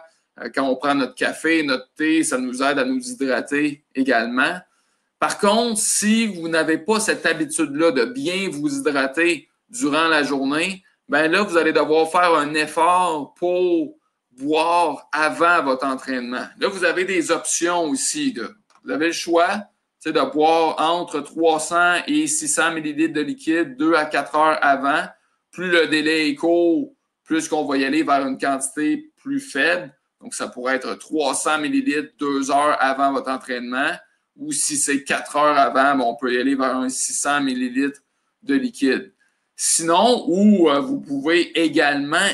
Quand on prend notre café, notre thé, ça nous aide à nous hydrater également. Par contre, si vous n'avez pas cette habitude-là de bien vous hydrater durant la journée, ben là, vous allez devoir faire un effort pour boire avant votre entraînement. Là, vous avez des options aussi. Là. Vous avez le choix de boire entre 300 et 600 ml de liquide 2 à 4 heures avant. Plus le délai est court, plus qu'on va y aller vers une quantité plus faible. Donc, ça pourrait être 300 ml 2 heures avant votre entraînement. Ou si c'est 4 heures avant, on peut y aller vers un 600 ml de liquide. Sinon, vous pouvez également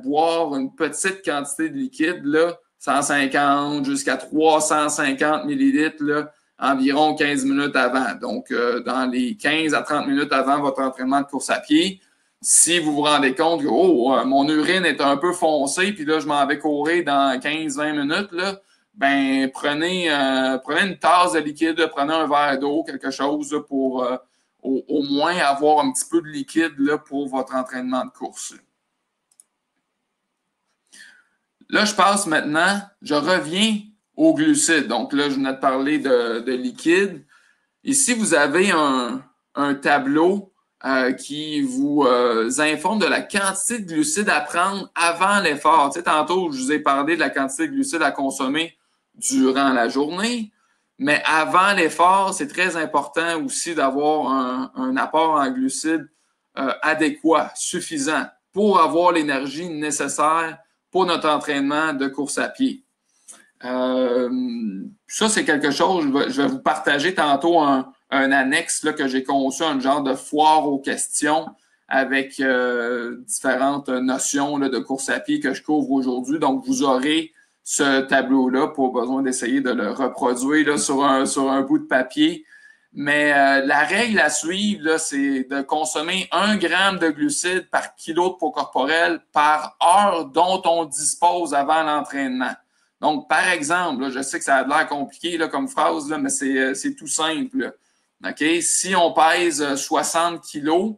boire une petite quantité de liquide, là, 150 jusqu'à 350 millilitres, là, environ 15 minutes avant. Donc, dans les 15 à 30 minutes avant votre entraînement de course à pied, si vous vous rendez compte que mon urine est un peu foncée, puis là, je m'en vais courir dans 15-20 minutes, là, ben prenez une tasse de liquide, prenez un verre d'eau, quelque chose là, pour au moins avoir un petit peu de liquide là, pour votre entraînement de course. Là, je passe maintenant, je reviens aux glucides. Donc là, je venais de parler de liquide. Ici, vous avez un tableau qui vous informe de la quantité de glucides à prendre avant l'effort. Tu sais, tantôt, je vous ai parlé de la quantité de glucides à consommer durant la journée, mais avant l'effort, c'est très important aussi d'avoir un apport en glucides adéquat, suffisant, pour avoir l'énergie nécessaire pour notre entraînement de course à pied. Ça, c'est quelque chose, je vais vous partager tantôt un annexe là, que j'ai conçu, un genre de foire aux questions avec différentes notions là, de course à pied que je couvre aujourd'hui. Donc, vous aurez ce tableau-là, pas besoin d'essayer de le reproduire là, sur un bout de papier. Mais la règle à suivre, c'est de consommer 1 gramme de glucides par kilo de poids corporel par heure dont on dispose avant l'entraînement. Donc, par exemple, là, je sais que ça a l'air compliqué là, comme phrase, là, mais c'est tout simple. Okay? Si on pèse 60 kilos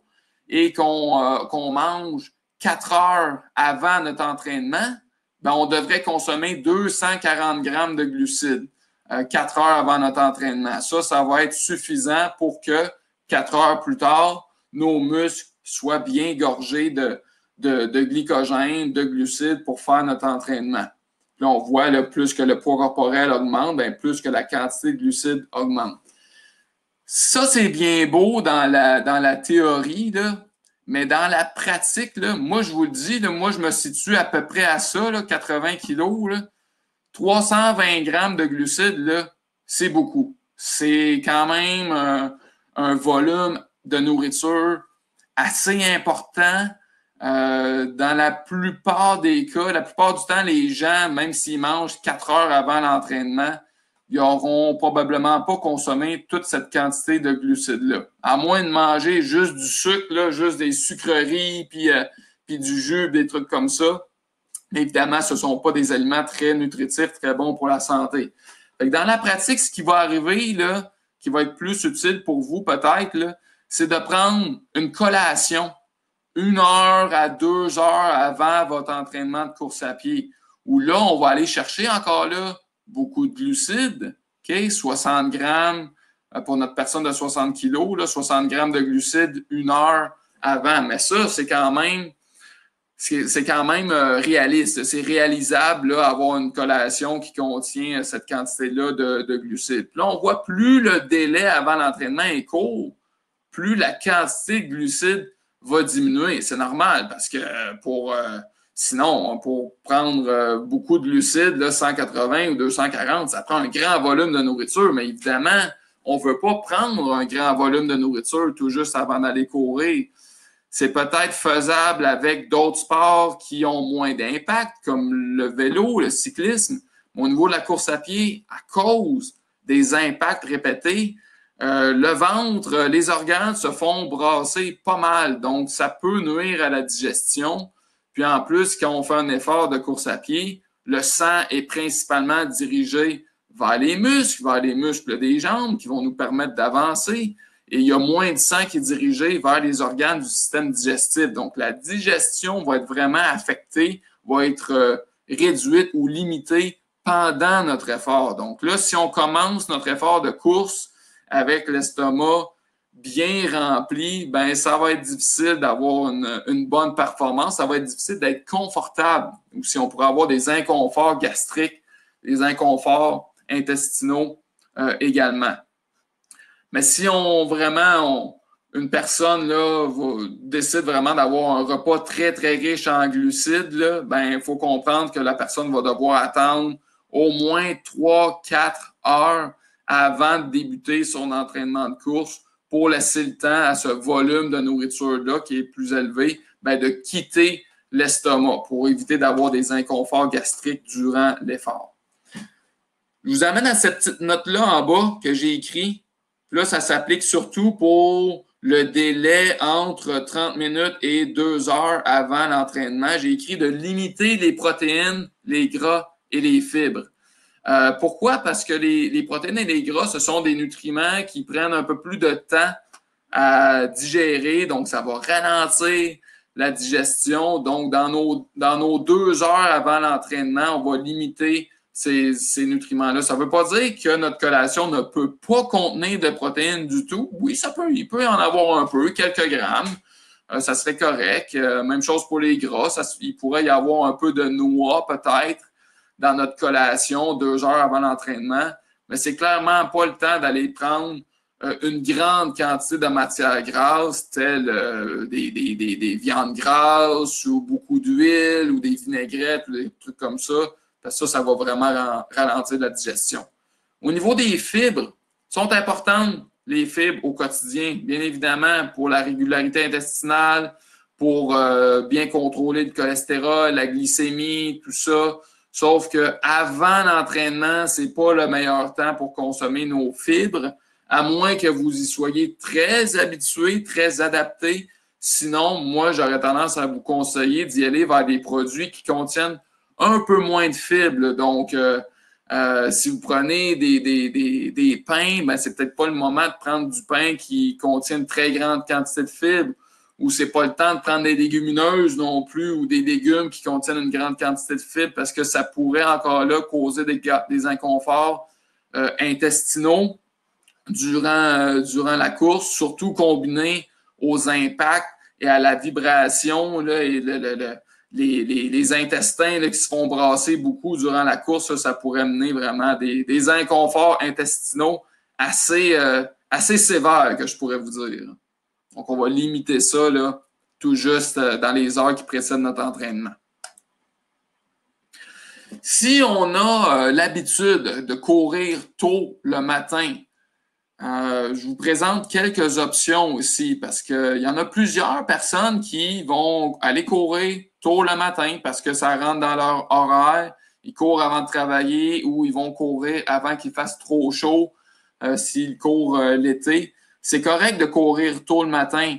et qu'on mange 4 heures avant notre entraînement, ben, on devrait consommer 240 grammes de glucides 4 heures avant notre entraînement. Ça va être suffisant pour que 4 heures plus tard, nos muscles soient bien gorgés de glycogène, de glucides pour faire notre entraînement. Puis là, on voit, là, plus que le poids corporel augmente, bien, plus que la quantité de glucides augmente. Ça, c'est bien beau dans la théorie, là, mais dans la pratique, là, moi, je vous le dis, là, moi, je me situe à peu près à ça, là, 80 kilos. Là, 320 grammes de glucides, là, c'est beaucoup. C'est quand même un volume de nourriture assez important. Dans la plupart des cas, la plupart du temps, les gens, même s'ils mangent 4 heures avant l'entraînement, ils n'auront probablement pas consommé toute cette quantité de glucides-là. À moins de manger juste du sucre, là, juste des sucreries, puis du jus, des trucs comme ça. Mais évidemment, ce ne sont pas des aliments très nutritifs, très bons pour la santé. Fait que dans la pratique, ce qui va arriver, là, qui va être plus utile pour vous peut-être, là, c'est de prendre une collation 1 heure à 2 heures avant votre entraînement de course à pied, où là, on va aller chercher encore là beaucoup de glucides, okay? 60 grammes pour notre personne de 60 kilos, là, 60 grammes de glucides 1 heure avant. Mais ça, c'est quand même réaliste. C'est réalisable, là, avoir une collation qui contient cette quantité-là de glucides. Puis là, on voit plus le délai avant l'entraînement est court, plus la quantité de glucides va diminuer. C'est normal parce que sinon, pour prendre beaucoup de glucides, là, 180 ou 240, ça prend un grand volume de nourriture. Mais évidemment, on ne veut pas prendre un grand volume de nourriture tout juste avant d'aller courir. C'est peut-être faisable avec d'autres sports qui ont moins d'impact, comme le vélo, le cyclisme. Mais au niveau de la course à pied, à cause des impacts répétés, le ventre, les organes se font brasser pas mal. Donc, ça peut nuire à la digestion. Puis en plus, quand on fait un effort de course à pied, le sang est principalement dirigé vers les muscles des jambes qui vont nous permettre d'avancer. Et il y a moins de sang qui est dirigé vers les organes du système digestif. Donc, la digestion va être vraiment affectée, va être réduite ou limitée pendant notre effort. Donc là, si on commence notre effort de course avec l'estomac bien rempli, ben ça va être difficile d'avoir une bonne performance. Ça va être difficile d'être confortable. Ou si on pourrait avoir des inconforts gastriques, des inconforts intestinaux également. Mais si une personne là, décide vraiment d'avoir un repas très, très riche en glucides, là, ben, il faut comprendre que la personne va devoir attendre au moins 3-4 heures avant de débuter son entraînement de course pour laisser le temps à ce volume de nourriture-là qui est plus élevé, ben, de quitter l'estomac pour éviter d'avoir des inconforts gastriques durant l'effort. Je vous amène à cette petite note-là en bas que j'ai écrite. Là, ça s'applique surtout pour le délai entre 30 minutes et 2 heures avant l'entraînement. J'ai écrit de limiter les protéines, les gras et les fibres. Pourquoi? Parce que les protéines et les gras, ce sont des nutriments qui prennent un peu plus de temps à digérer. Donc, ça va ralentir la digestion. Donc, dans nos 2 heures avant l'entraînement, on va limiter ces nutriments-là. Ça ne veut pas dire que notre collation ne peut pas contenir de protéines du tout. Oui, il peut en avoir un peu, quelques grammes. Ça serait correct. Même chose pour les gras. Il pourrait y avoir un peu de noix, peut-être, dans notre collation 2 heures avant l'entraînement. Mais c'est clairement pas le temps d'aller prendre une grande quantité de matières grasses, telles des viandes grasses ou beaucoup d'huile ou des vinaigrettes ou des trucs comme ça parce que ça va vraiment ralentir la digestion. Au niveau des fibres, sont importantes les fibres au quotidien, bien évidemment, pour la régularité intestinale, pour bien contrôler le cholestérol, la glycémie, tout ça. Sauf qu'avant l'entraînement, ce n'est pas le meilleur temps pour consommer nos fibres, à moins que vous y soyez très habitué, très adapté. Sinon, moi, j'aurais tendance à vous conseiller d'y aller vers des produits qui contiennent un peu moins de fibres. Donc, si vous prenez des pains, ben, c'est peut-être pas le moment de prendre du pain qui contient une très grande quantité de fibres, ou c'est pas le temps de prendre des légumineuses non plus, ou des légumes qui contiennent une grande quantité de fibres, parce que ça pourrait encore là causer des inconforts intestinaux durant la course, surtout combiné aux impacts et à la vibration là, et les intestins là, qui se font brasser beaucoup durant la course. Ça pourrait mener vraiment des inconforts intestinaux assez sévères, que je pourrais vous dire. Donc, on va limiter ça là, tout juste dans les heures qui précèdent notre entraînement. Si on a l'habitude de courir tôt le matin, je vous présente quelques options aussi, parce qu'il y en a plusieurs personnes qui vont aller courir tôt le matin parce que ça rentre dans leur horaire. Ils courent avant de travailler ou ils vont courir avant qu'il fasse trop chaud s'ils courent l'été. C'est correct de courir tôt le matin,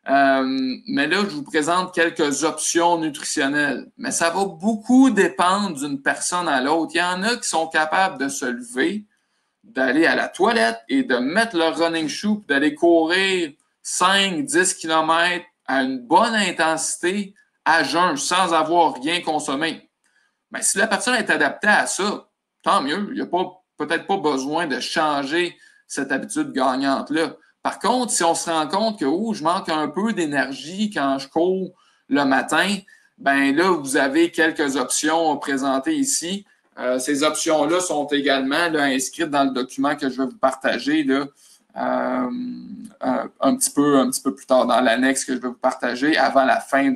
mais là, je vous présente quelques options nutritionnelles. Mais ça va beaucoup dépendre d'une personne à l'autre. Il y en a qui sont capables de se lever, d'aller à la toilette et de mettre leur running shoe, d'aller courir 5-10 km à une bonne intensité à jeun, sans avoir rien consommé. Mais si la personne est adaptée à ça, tant mieux. Il n'y a peut-être pas besoin de changer cette habitude gagnante-là. Par contre, si on se rend compte que je manque un peu d'énergie quand je cours le matin, ben là, vous avez quelques options présentées ici. Ces options-là sont également là, inscrites dans le document que je vais vous partager là, un petit peu plus tard dans l'annexe que je vais vous partager avant la fin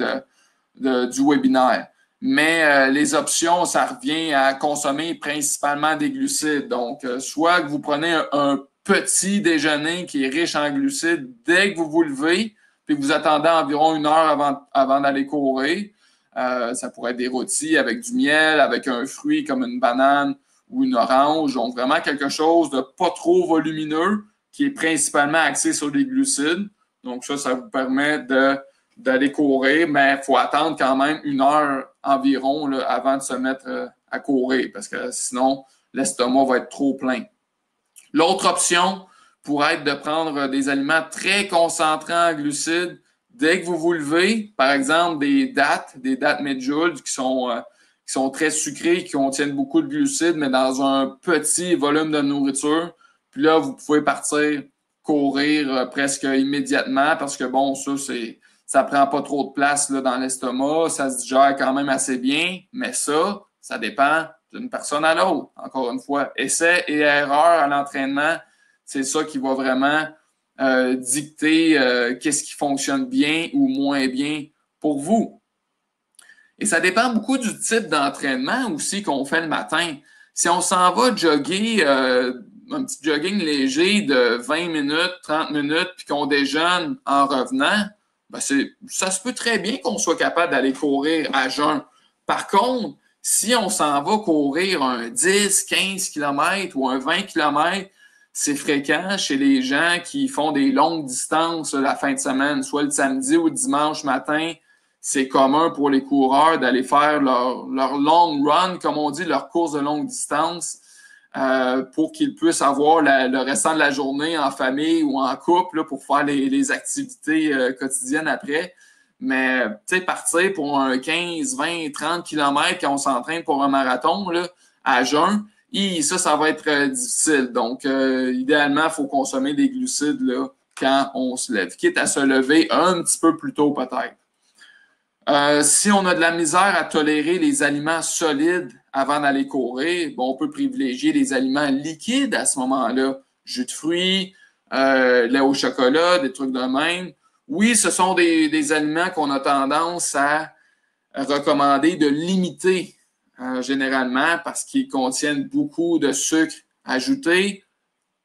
du webinaire. Mais les options, ça revient à consommer principalement des glucides. Donc, soit que vous prenez un petit déjeuner qui est riche en glucides dès que vous vous levez, puis vous attendez environ 1 heure avant d'aller courir. Ça pourrait être des rôtis avec du miel, avec un fruit comme une banane ou une orange. Donc, vraiment quelque chose de pas trop volumineux qui est principalement axé sur les glucides. Donc, ça vous permet d'aller courir, mais il faut attendre quand même 1 heure environ là, avant de se mettre à courir parce que sinon, l'estomac va être trop plein. L'autre option pourrait être de prendre des aliments très concentrés en glucides dès que vous vous levez, par exemple des dattes medjool qui sont très sucrées, qui contiennent beaucoup de glucides, mais dans un petit volume de nourriture. Puis là, vous pouvez partir courir presque immédiatement parce que bon, ça prend pas trop de place là, dans l'estomac, ça se digère quand même assez bien, mais ça dépend d'une personne à l'autre. Encore une fois, essai et erreur à l'entraînement, c'est ça qui va vraiment dicter qu'est-ce qui fonctionne bien ou moins bien pour vous. Et ça dépend beaucoup du type d'entraînement aussi qu'on fait le matin. Si on s'en va jogger, un petit jogging léger de 20 minutes, 30 minutes, puis qu'on déjeune en revenant, ben ça se peut très bien qu'on soit capable d'aller courir à jeun. Par contre, si on s'en va courir un 10, 15 km ou un 20 km, c'est fréquent chez les gens qui font des longues distances la fin de semaine, soit le samedi ou le dimanche matin. C'est commun pour les coureurs d'aller faire leur long run, comme on dit, leur course de longue distance, pour qu'ils puissent avoir le restant de la journée en famille ou en couple là, pour faire les activités quotidiennes après. Mais tu sais, partir pour un 15, 20, 30 km quand on s'entraîne pour un marathon là, à jeun, ça va être difficile. Donc, idéalement, il faut consommer des glucides là, quand on se lève, quitte à se lever un petit peu plus tôt peut-être. Si on a de la misère à tolérer les aliments solides avant d'aller courir, bon, on peut privilégier les aliments liquides à ce moment-là. Jus de fruits, lait au chocolat, des trucs de même. Oui, ce sont des aliments qu'on a tendance à recommander de limiter généralement, parce qu'ils contiennent beaucoup de sucre ajouté,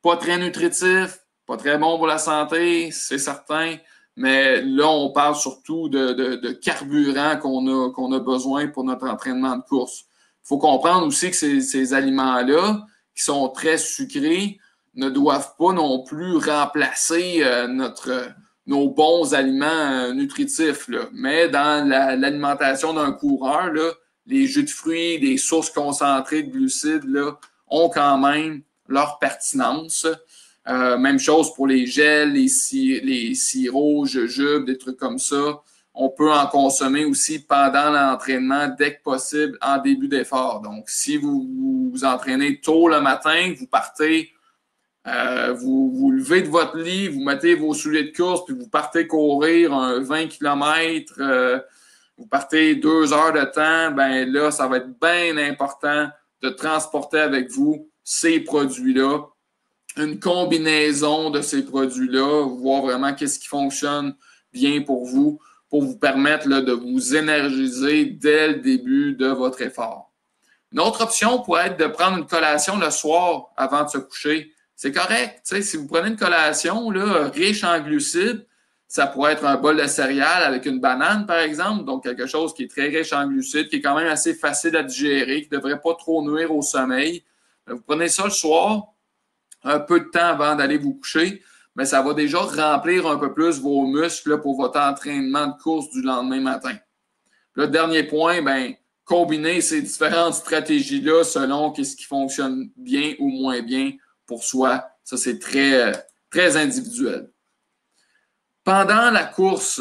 pas très nutritif, pas très bon pour la santé, c'est certain, mais là, on parle surtout de carburant qu'on a besoin pour notre entraînement de course. Il faut comprendre aussi que ces aliments-là, qui sont très sucrés, ne doivent pas non plus remplacer nos bons aliments nutritifs, là. Mais dans l'alimentation d'un coureur, là, les jus de fruits, les sources concentrées de glucides là, ont quand même leur pertinence. Même chose pour les gels, les sirops, jujubes, des trucs comme ça. On peut en consommer aussi pendant l'entraînement dès que possible en début d'effort. Donc, si vous vous entraînez tôt le matin, vous partez, vous levez de votre lit, vous mettez vos souliers de course, puis vous partez courir un 20 km, vous partez 2 heures de temps, ben là, ça va être bien important de transporter avec vous ces produits-là, une combinaison de ces produits-là, voir vraiment qu'est-ce qui fonctionne bien pour vous permettre là, de vous énergiser dès le début de votre effort. Une autre option pourrait être de prendre une collation le soir avant de se coucher. C'est correct. Si vous prenez une collation là, riche en glucides, ça pourrait être un bol de céréales avec une banane, par exemple, donc quelque chose qui est très riche en glucides, qui est quand même assez facile à digérer, qui ne devrait pas trop nuire au sommeil. Vous prenez ça le soir, un peu de temps avant d'aller vous coucher, mais ça va déjà remplir un peu plus vos muscles là, pour votre entraînement de course du lendemain matin. Le dernier point, combiner ces différentes stratégies-là selon ce qui fonctionne bien ou moins bien pour soi. Ça, c'est très, très individuel. Pendant la course,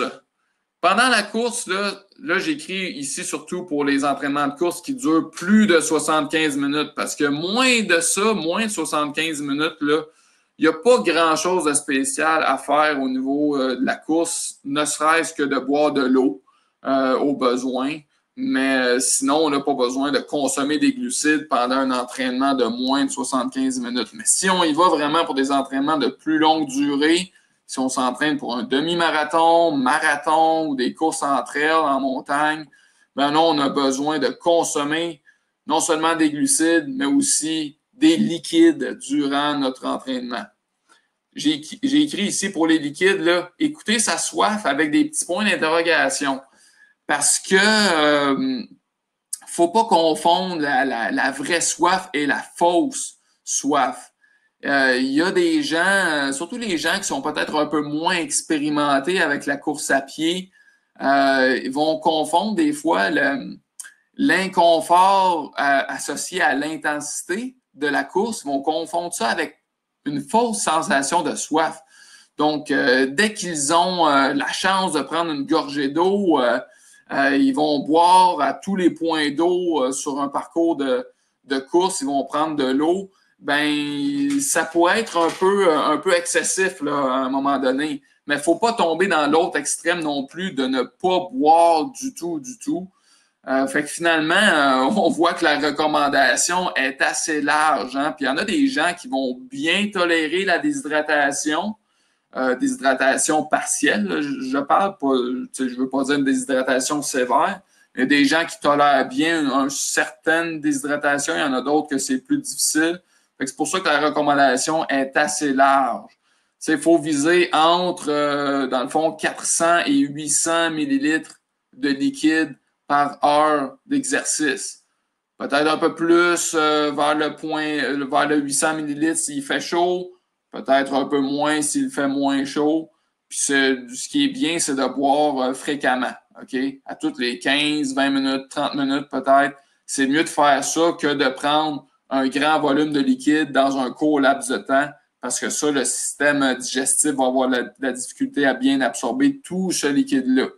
là j'écris ici surtout pour les entraînements de course qui durent plus de 75 minutes parce que moins de 75 minutes, là, il n'y a pas grand-chose de spécial à faire au niveau de la course, ne serait-ce que de boire de l'eau au besoin. Mais sinon, on n'a pas besoin de consommer des glucides pendant un entraînement de moins de 75 minutes. Mais si on y va vraiment pour des entraînements de plus longue durée, si on s'entraîne pour un demi-marathon, marathon ou des courses en trail en montagne, ben non, on a besoin de consommer non seulement des glucides, mais aussi des liquides durant notre entraînement. J'ai écrit ici pour les liquides, là, écoutez sa soif avec des petits points d'interrogation. Parce que faut pas confondre la vraie soif et la fausse soif. Il y a des gens, surtout les gens qui sont peut-être un peu moins expérimentés avec la course à pied, ils vont confondre des fois l'inconfort associé à l'intensité de la course, ils vont confondre ça avec une fausse sensation de soif. Donc, dès qu'ils ont la chance de prendre une gorgée d'eau, ils vont boire à tous les points d'eau sur un parcours de course, ils vont prendre de l'eau. Ben, ça pourrait être un peu excessif là, à un moment donné. Mais il ne faut pas tomber dans l'autre extrême non plus de ne pas boire du tout. Fait que finalement, on voit que la recommandation est assez large. Hein? Puis il y en a des gens qui vont bien tolérer la déshydratation partielle. Là, je parle pas, je veux pas dire une déshydratation sévère. Il y a des gens qui tolèrent bien une certaine déshydratation. Il y en a d'autres que c'est plus difficile. Fait que c'est pour ça que la recommandation est assez large. Il faut viser entre, dans le fond, 400 et 800 millilitres de liquide par heure d'exercice. Peut-être un peu plus vers le 800 millilitres s'il fait chaud. Peut-être un peu moins s'il fait moins chaud. Puis ce qui est bien, c'est de boire fréquemment. OK? À toutes les 15, 20 minutes, 30 minutes peut-être. C'est mieux de faire ça que de prendre un grand volume de liquide dans un court laps de temps parce que ça, le système digestif va avoir la difficulté à bien absorber tout ce liquide-là.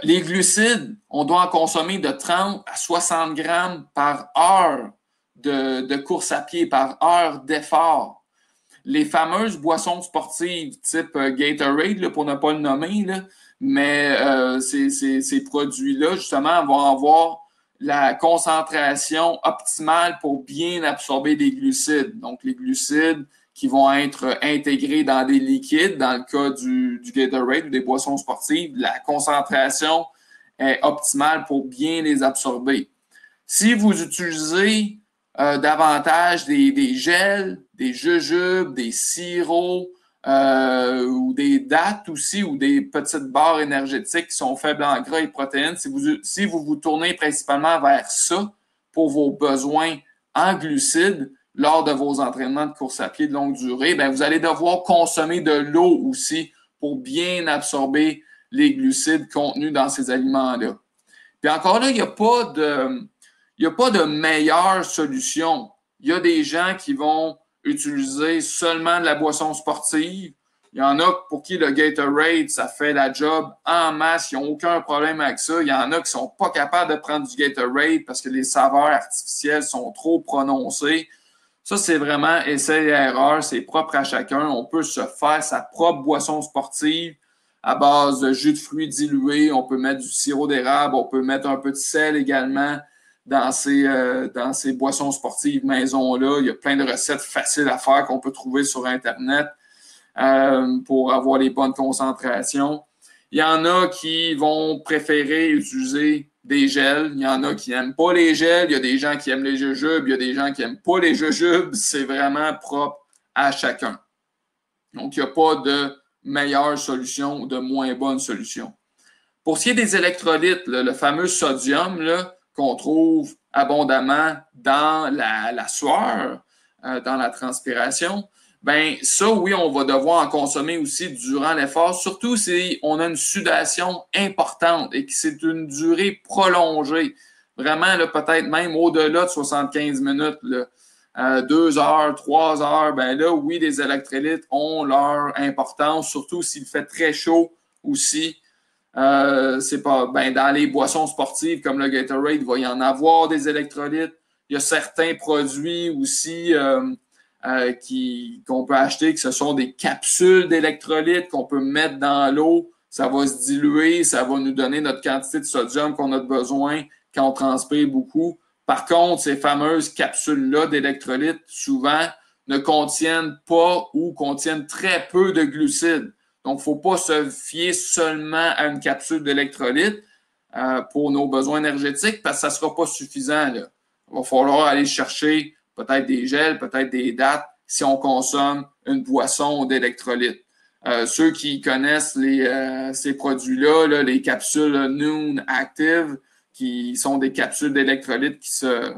Les glucides, on doit en consommer de 30 à 60 grammes par heure de course à pied, par heure d'effort. Les fameuses boissons sportives type Gatorade, là, pour ne pas le nommer, là, mais ces produits-là, justement, vont avoir la concentration optimale pour bien absorber des glucides. Donc, les glucides qui vont être intégrés dans des liquides, dans le cas du Gatorade ou des boissons sportives, la concentration est optimale pour bien les absorber. Si vous utilisez davantage des gels, des jujubes, des sirops ou des dattes aussi, ou des petites barres énergétiques qui sont faibles en gras et protéines, si vous vous tournez principalement vers ça pour vos besoins en glucides lors de vos entraînements de course à pied de longue durée, bien, vous allez devoir consommer de l'eau aussi pour bien absorber les glucides contenus dans ces aliments-là. Puis encore là, il n'y a pas de meilleure solution. Il y a des gens qui vont utiliser seulement de la boisson sportive. Il y en a pour qui le Gatorade, ça fait la job en masse. Ils n'ont aucun problème avec ça. Il y en a qui ne sont pas capables de prendre du Gatorade parce que les saveurs artificielles sont trop prononcées. Ça, c'est vraiment essai et erreur. C'est propre à chacun. On peut se faire sa propre boisson sportive à base de jus de fruits dilués. On peut mettre du sirop d'érable. On peut mettre un peu de sel également dans ces boissons sportives maison-là. Il y a plein de recettes faciles à faire qu'on peut trouver sur Internet pour avoir les bonnes concentrations. Il y en a qui vont préférer utiliser des gels. Il y en a qui n'aiment pas les gels. Il y a des gens qui aiment les jujubes. Il y a des gens qui n'aiment pas les jujubes. C'est vraiment propre à chacun. Donc, il n'y a pas de meilleure solution ou de moins bonne solution. Pour ce qui est des électrolytes, le fameux sodium qu'on trouve abondamment dans la sueur, dans la transpiration, bien, ça, oui, on va devoir en consommer aussi durant l'effort, surtout si on a une sudation importante et que c'est une durée prolongée. Vraiment, peut-être même au-delà de 75 minutes, 2 heures, 3 heures, bien là, oui, les électrolytes ont leur importance, surtout s'il fait très chaud aussi. C'est pas, ben, dans les boissons sportives comme le Gatorade, il va y en avoir des électrolytes. Il y a certains produits aussi qu'on peut acheter, que ce sont des capsules d'électrolytes qu'on peut mettre dans l'eau. Ça va se diluer, ça va nous donner notre quantité de sodium qu'on a besoin quand on transpire beaucoup. Par contre, ces fameuses capsules-là d'électrolytes, souvent, ne contiennent pas ou contiennent très peu de glucides. Donc, il ne faut pas se fier seulement à une capsule d'électrolytes pour nos besoins énergétiques parce que ça ne sera pas suffisant. Là. Il va falloir aller chercher peut-être des gels, peut-être des dattes si on consomme une boisson d'électrolytes. Ceux qui connaissent ces produits-là, les capsules Noon Active, qui sont des capsules d'électrolytes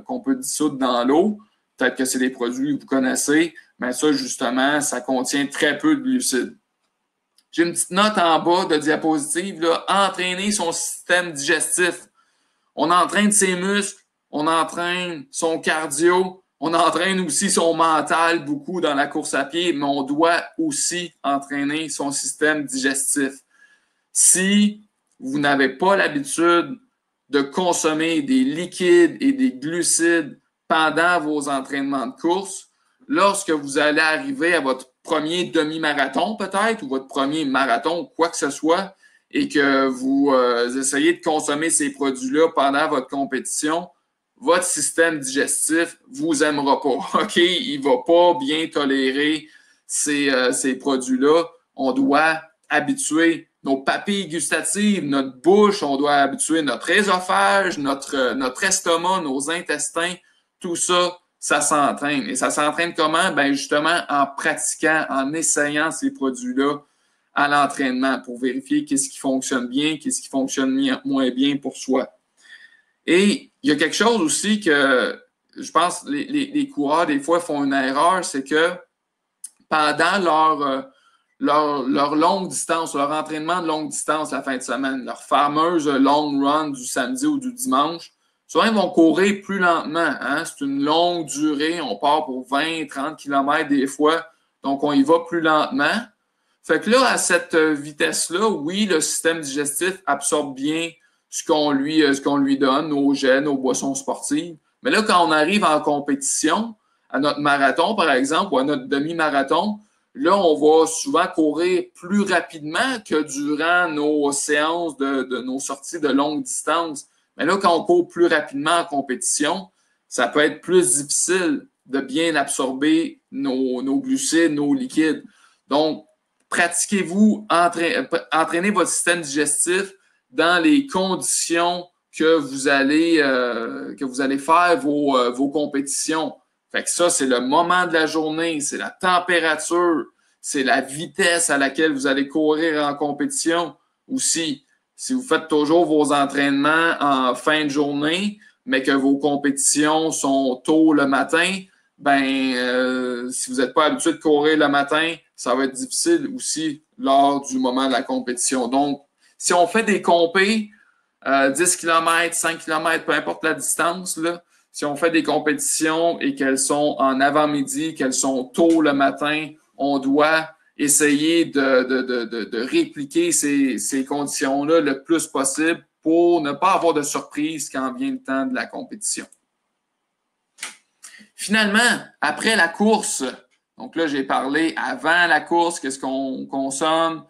qu'on peut dissoudre dans l'eau, peut-être que c'est des produits que vous connaissez, mais ça, justement, ça contient très peu de glucides. J'ai une petite note en bas de diapositive, entraîner son système digestif. On entraîne ses muscles, on entraîne son cardio, on entraîne aussi son mental beaucoup dans la course à pied, mais on doit aussi entraîner son système digestif. Si vous n'avez pas l'habitude de consommer des liquides et des glucides pendant vos entraînements de course, lorsque vous allez arriver à votre premier demi-marathon peut-être, ou votre premier marathon, ou quoi que ce soit, et que vous essayez de consommer ces produits-là pendant votre compétition, votre système digestif vous aimera pas. OK? Il ne va pas bien tolérer ces produits-là. On doit habituer nos papilles gustatives, notre bouche, on doit habituer notre œsophage, notre estomac, nos intestins, tout ça, ça s'entraîne. Et ça s'entraîne comment? Bien, justement, en pratiquant, en essayant ces produits-là à l'entraînement pour vérifier qu'est-ce qui fonctionne bien, qu'est-ce qui fonctionne moins bien pour soi. Et il y a quelque chose aussi que je pense les coureurs, des fois, font une erreur, c'est que pendant leur longue distance, leur entraînement de longue distance la fin de semaine, leur fameuse long run du samedi ou du dimanche, souvent, ils vont courir plus lentement. Hein? C'est une longue durée. On part pour 20, 30 km des fois. Donc, on y va plus lentement. Fait que là, à cette vitesse-là, oui, le système digestif absorbe bien ce qu'on lui donne, nos gels, nos boissons sportives. Mais là, quand on arrive en compétition, à notre marathon, par exemple, ou à notre demi-marathon, là, on va souvent courir plus rapidement que durant nos séances de nos sorties de longue distance. Mais là, quand on court plus rapidement en compétition, ça peut être plus difficile de bien absorber nos glucides, nos liquides. Donc, pratiquez-vous, entraînez votre système digestif dans les conditions que vous allez faire vos compétitions. Fait que ça, c'est le moment de la journée, c'est la température, c'est la vitesse à laquelle vous allez courir en compétition aussi. Si vous faites toujours vos entraînements en fin de journée, mais que vos compétitions sont tôt le matin, si vous n'êtes pas habitué de courir le matin, ça va être difficile aussi lors du moment de la compétition. Donc, si on fait des compés, 10 km, 5 km, peu importe la distance, là, si on fait des compétitions et qu'elles sont en avant-midi, qu'elles sont tôt le matin, on doit essayer de répliquer ces conditions-là le plus possible pour ne pas avoir de surprise quand vient le temps de la compétition. Finalement, après la course, donc là, j'ai parlé avant la course, qu'est-ce qu'on consomme,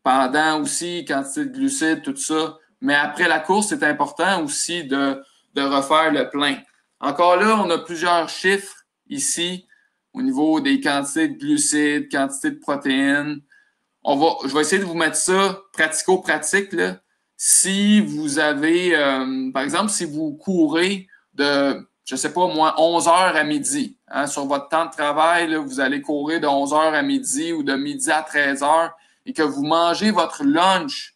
pendant aussi, quantité de glucides, tout ça. Mais après la course, c'est important aussi de refaire le plein. Encore là, on a plusieurs chiffres ici au niveau des quantités de glucides, quantités de protéines. Je vais essayer de vous mettre ça pratico-pratique, là. Si vous avez, par exemple, si vous courez de, je sais pas moi, 11 heures à midi, hein, sur votre temps de travail, là, vous allez courir de 11 heures à midi ou de midi à 13 heures et que vous mangez votre lunch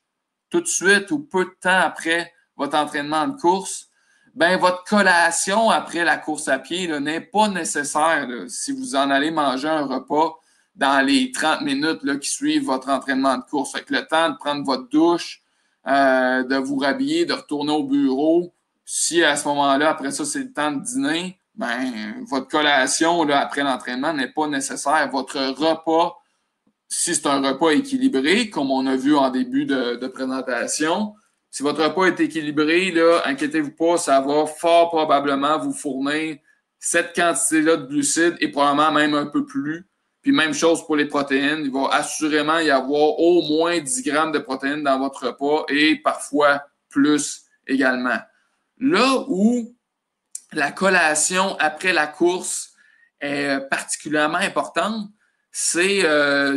tout de suite ou peu de temps après votre entraînement de course, votre collation après la course à pied n'est pas nécessaire là, si vous en allez manger un repas dans les 30 minutes là, qui suivent votre entraînement de course. Fait que le temps de prendre votre douche, de vous rhabiller, de retourner au bureau, si à ce moment-là, après ça, c'est le temps de dîner, votre collation là, après l'entraînement n'est pas nécessaire. Votre repas, si c'est un repas équilibré, comme on a vu en début de présentation, si votre repas est équilibré, là, inquiétez-vous pas, ça va fort probablement vous fournir cette quantité-là de glucides et probablement même un peu plus. Puis même chose pour les protéines, il va assurément y avoir au moins 10 grammes de protéines dans votre repas et parfois plus également. Là où la collation après la course est particulièrement importante, c'est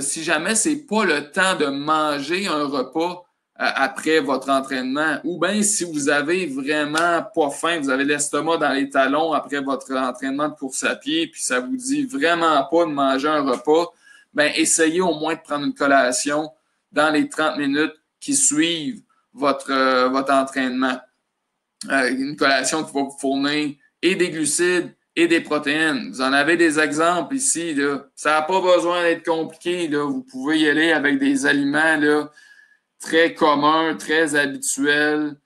si jamais c'est pas le temps de manger un repas après votre entraînement, ou bien si vous avez vraiment pas faim, vous avez l'estomac dans les talons après votre entraînement de course à pied, puis ça vous dit vraiment pas de manger un repas, essayez au moins de prendre une collation dans les 30 minutes qui suivent votre entraînement. Une collation qui va vous fournir et des glucides et des protéines. Vous en avez des exemples ici, là. Ça n'a pas besoin d'être compliqué, là. Vous pouvez y aller avec des aliments là, très communs, très habituels,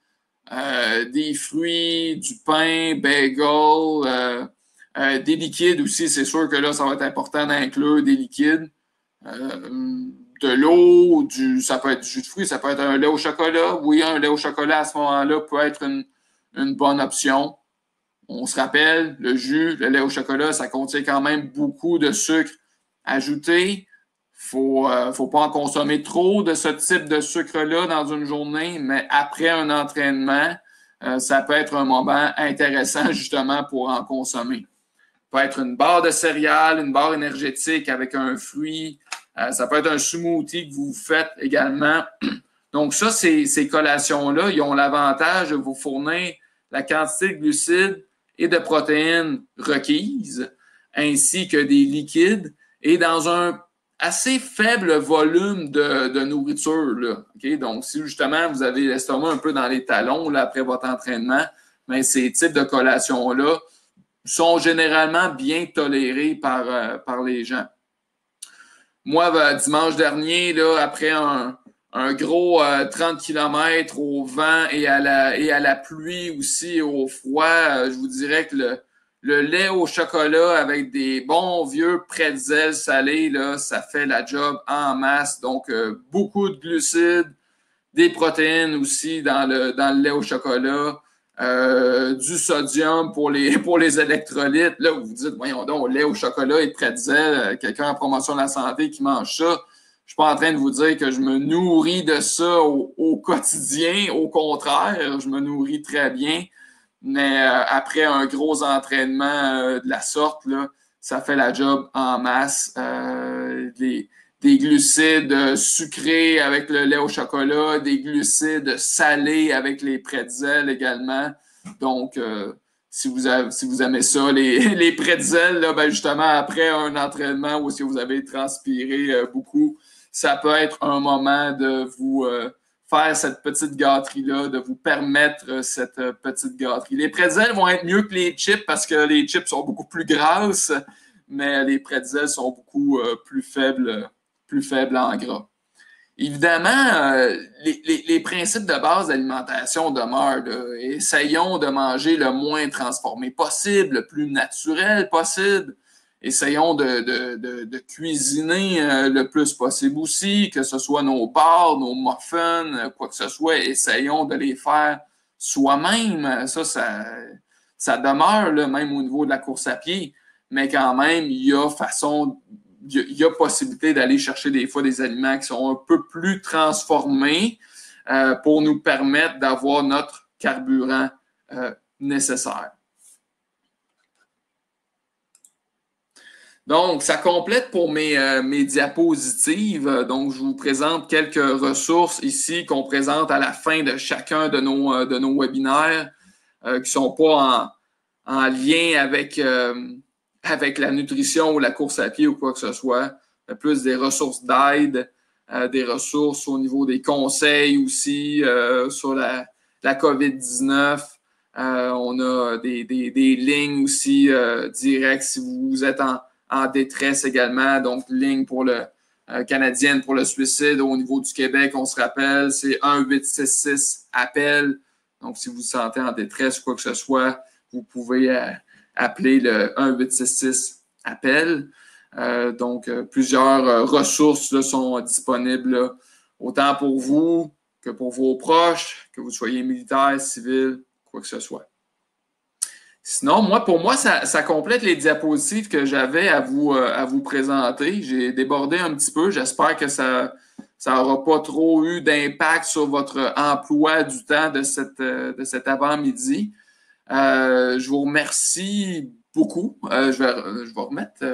des fruits, du pain, bagel, des liquides aussi. C'est sûr que là, ça va être important d'inclure des liquides. De l'eau, ça peut être du jus de fruits, ça peut être un lait au chocolat. Oui, un lait au chocolat à ce moment-là peut être une bonne option. On se rappelle, le jus, le lait au chocolat, ça contient quand même beaucoup de sucre ajouté. Faut pas en consommer trop de ce type de sucre-là dans une journée, mais après un entraînement, ça peut être un moment intéressant justement pour en consommer. Ça peut être une barre de céréales, une barre énergétique avec un fruit. Ça peut être un smoothie que vous faites également. Donc ça, ces collations-là, ils ont l'avantage de vous fournir la quantité de glucides et de protéines requises, ainsi que des liquides, et dans un assez faible volume de nourriture. Là. Okay? Donc, si justement vous avez l'estomac un peu dans les talons là, après votre entraînement, ces types de collations-là sont généralement bien tolérés par les gens. Moi, dimanche dernier, là, après un gros 30 km au vent et à la pluie aussi, au froid, je vous dirais que le lait au chocolat avec des bons vieux pretzels salés, là, ça fait la job en masse. Donc, beaucoup de glucides, des protéines aussi dans le lait au chocolat, du sodium pour les électrolytes. Là, vous vous dites, voyons donc, lait au chocolat et pretzel, quelqu'un en promotion de la santé qui mange ça. Je suis pas en train de vous dire que je me nourris de ça au quotidien. Au contraire, je me nourris très bien. Mais après un gros entraînement de la sorte, là, ça fait la job en masse. Des des glucides sucrés avec le lait au chocolat, des glucides salés avec les pretzels également. Donc, si vous aimez ça, les pretzels, là, ben justement, après un entraînement où si vous avez transpiré beaucoup, ça peut être un moment de vous faire cette petite gâterie-là, de vous permettre cette petite gâterie. Les pretzels vont être mieux que les chips parce que les chips sont beaucoup plus grasses, mais les pretzels sont beaucoup plus faibles en gras. Évidemment, les principes de base d'alimentation demeurent. Là. Essayons de manger le moins transformé possible, le plus naturel possible. Essayons de cuisiner le plus possible aussi, que ce soit nos bars, nos muffins, quoi que ce soit. Essayons de les faire soi-même. Ça demeure, là, même au niveau de la course à pied. Mais quand même, il y a possibilité d'aller chercher des fois des aliments qui sont un peu plus transformés pour nous permettre d'avoir notre carburant nécessaire. Donc, ça complète pour mes diapositives. Donc, je vous présente quelques ressources ici qu'on présente à la fin de chacun de nos webinaires qui ne sont pas en lien avec la nutrition ou la course à pied ou quoi que ce soit. Plus des ressources d'aide, des ressources au niveau des conseils aussi sur la COVID-19. On a des lignes aussi directes si vous êtes en détresse également. Donc, ligne pour le canadienne pour le suicide au niveau du Québec, on se rappelle, c'est 1-866-APPEL. Donc, si vous vous sentez en détresse ou quoi que ce soit, vous pouvez appeler le 1-866-APPEL. Donc, plusieurs ressources là, sont disponibles là, autant pour vous que pour vos proches, que vous soyez militaire, civil, quoi que ce soit. Sinon, pour moi, ça complète les diapositives que j'avais à vous présenter. J'ai débordé un petit peu. J'espère que ça n'aura pas trop eu d'impact sur votre emploi du temps de cet avant-midi. Je vous remercie beaucoup. Je vais remettre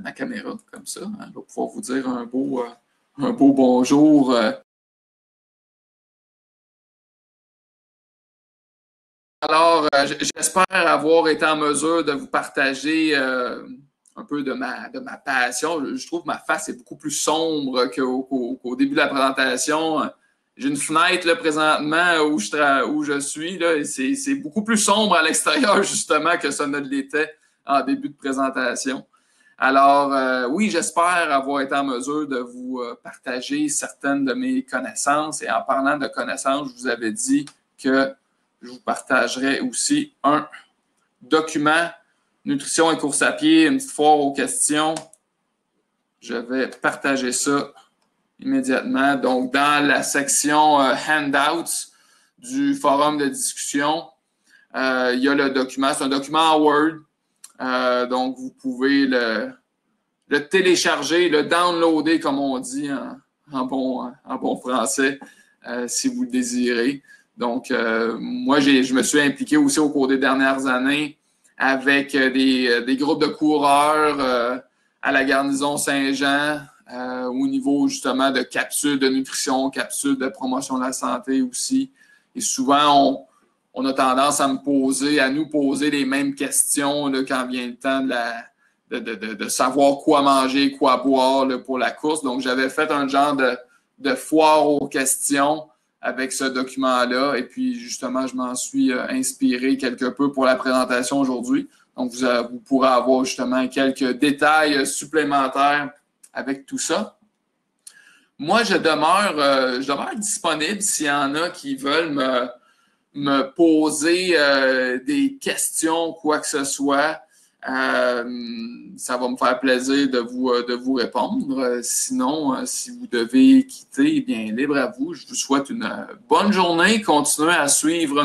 ma caméra comme ça. Hein. Je vais pouvoir vous dire un beau bonjour. Alors, j'espère avoir été en mesure de vous partager un peu de ma passion. Je trouve que ma face est beaucoup plus sombre qu'au début de la présentation. J'ai une fenêtre là, présentement où je suis là, et c'est beaucoup plus sombre à l'extérieur justement que ça ne l'était en début de présentation. Alors, oui, j'espère avoir été en mesure de vous partager certaines de mes connaissances. Et en parlant de connaissances, je vous avais dit que je vous partagerai aussi un document nutrition et course à pied, une petite foire aux questions. Je vais partager ça immédiatement. Donc, dans la section handouts du forum de discussion, il y a le document. C'est un document en Word. Donc, vous pouvez le télécharger, le downloader, comme on dit en bon français, si vous le désirez. Donc, moi, je me suis impliqué aussi au cours des dernières années avec des groupes de coureurs à la garnison Saint-Jean au niveau justement de capsules de nutrition, capsules de promotion de la santé aussi. Et souvent, on a tendance à nous poser les mêmes questions là, quand vient le temps de savoir quoi manger, quoi boire là, pour la course. Donc, j'avais fait un genre de foire aux questions avec ce document-là. Et puis, justement, je m'en suis inspiré quelque peu pour la présentation aujourd'hui. Donc, vous pourrez avoir justement quelques détails supplémentaires avec tout ça. Moi, je demeure disponible s'il y en a qui veulent me poser des questions, quoi que ce soit. Ça va me faire plaisir de vous répondre. Sinon, si vous devez quitter, eh bien, libre à vous. Je vous souhaite une bonne journée. Continuez à suivre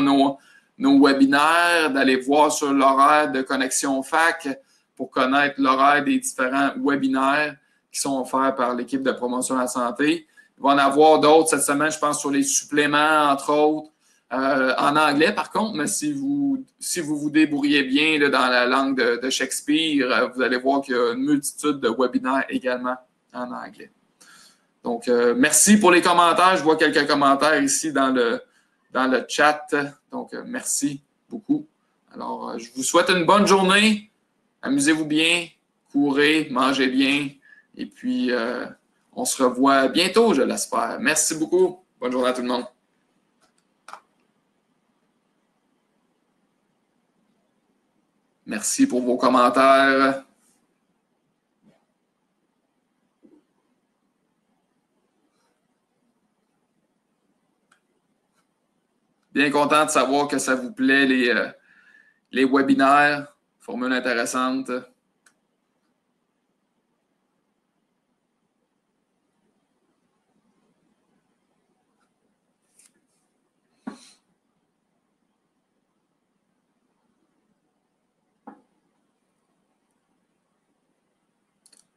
nos webinaires, d'aller voir sur l'horaire de Connexion Fac pour connaître l'horaire des différents webinaires qui sont offerts par l'équipe de promotion de la santé. Il va y en avoir d'autres cette semaine, je pense, sur les suppléments, entre autres. En anglais, par contre, mais si vous vous débrouillez bien là, dans la langue de Shakespeare, vous allez voir qu'il y a une multitude de webinaires également en anglais. Donc, merci pour les commentaires. Je vois quelques commentaires ici dans le chat. Donc, merci beaucoup. Alors, je vous souhaite une bonne journée. Amusez-vous bien, courez, mangez bien. Et puis, on se revoit bientôt, je l'espère. Merci beaucoup. Bonne journée à tout le monde. Merci pour vos commentaires. Bien content de savoir que ça vous plaît, les webinaires. Formule intéressante.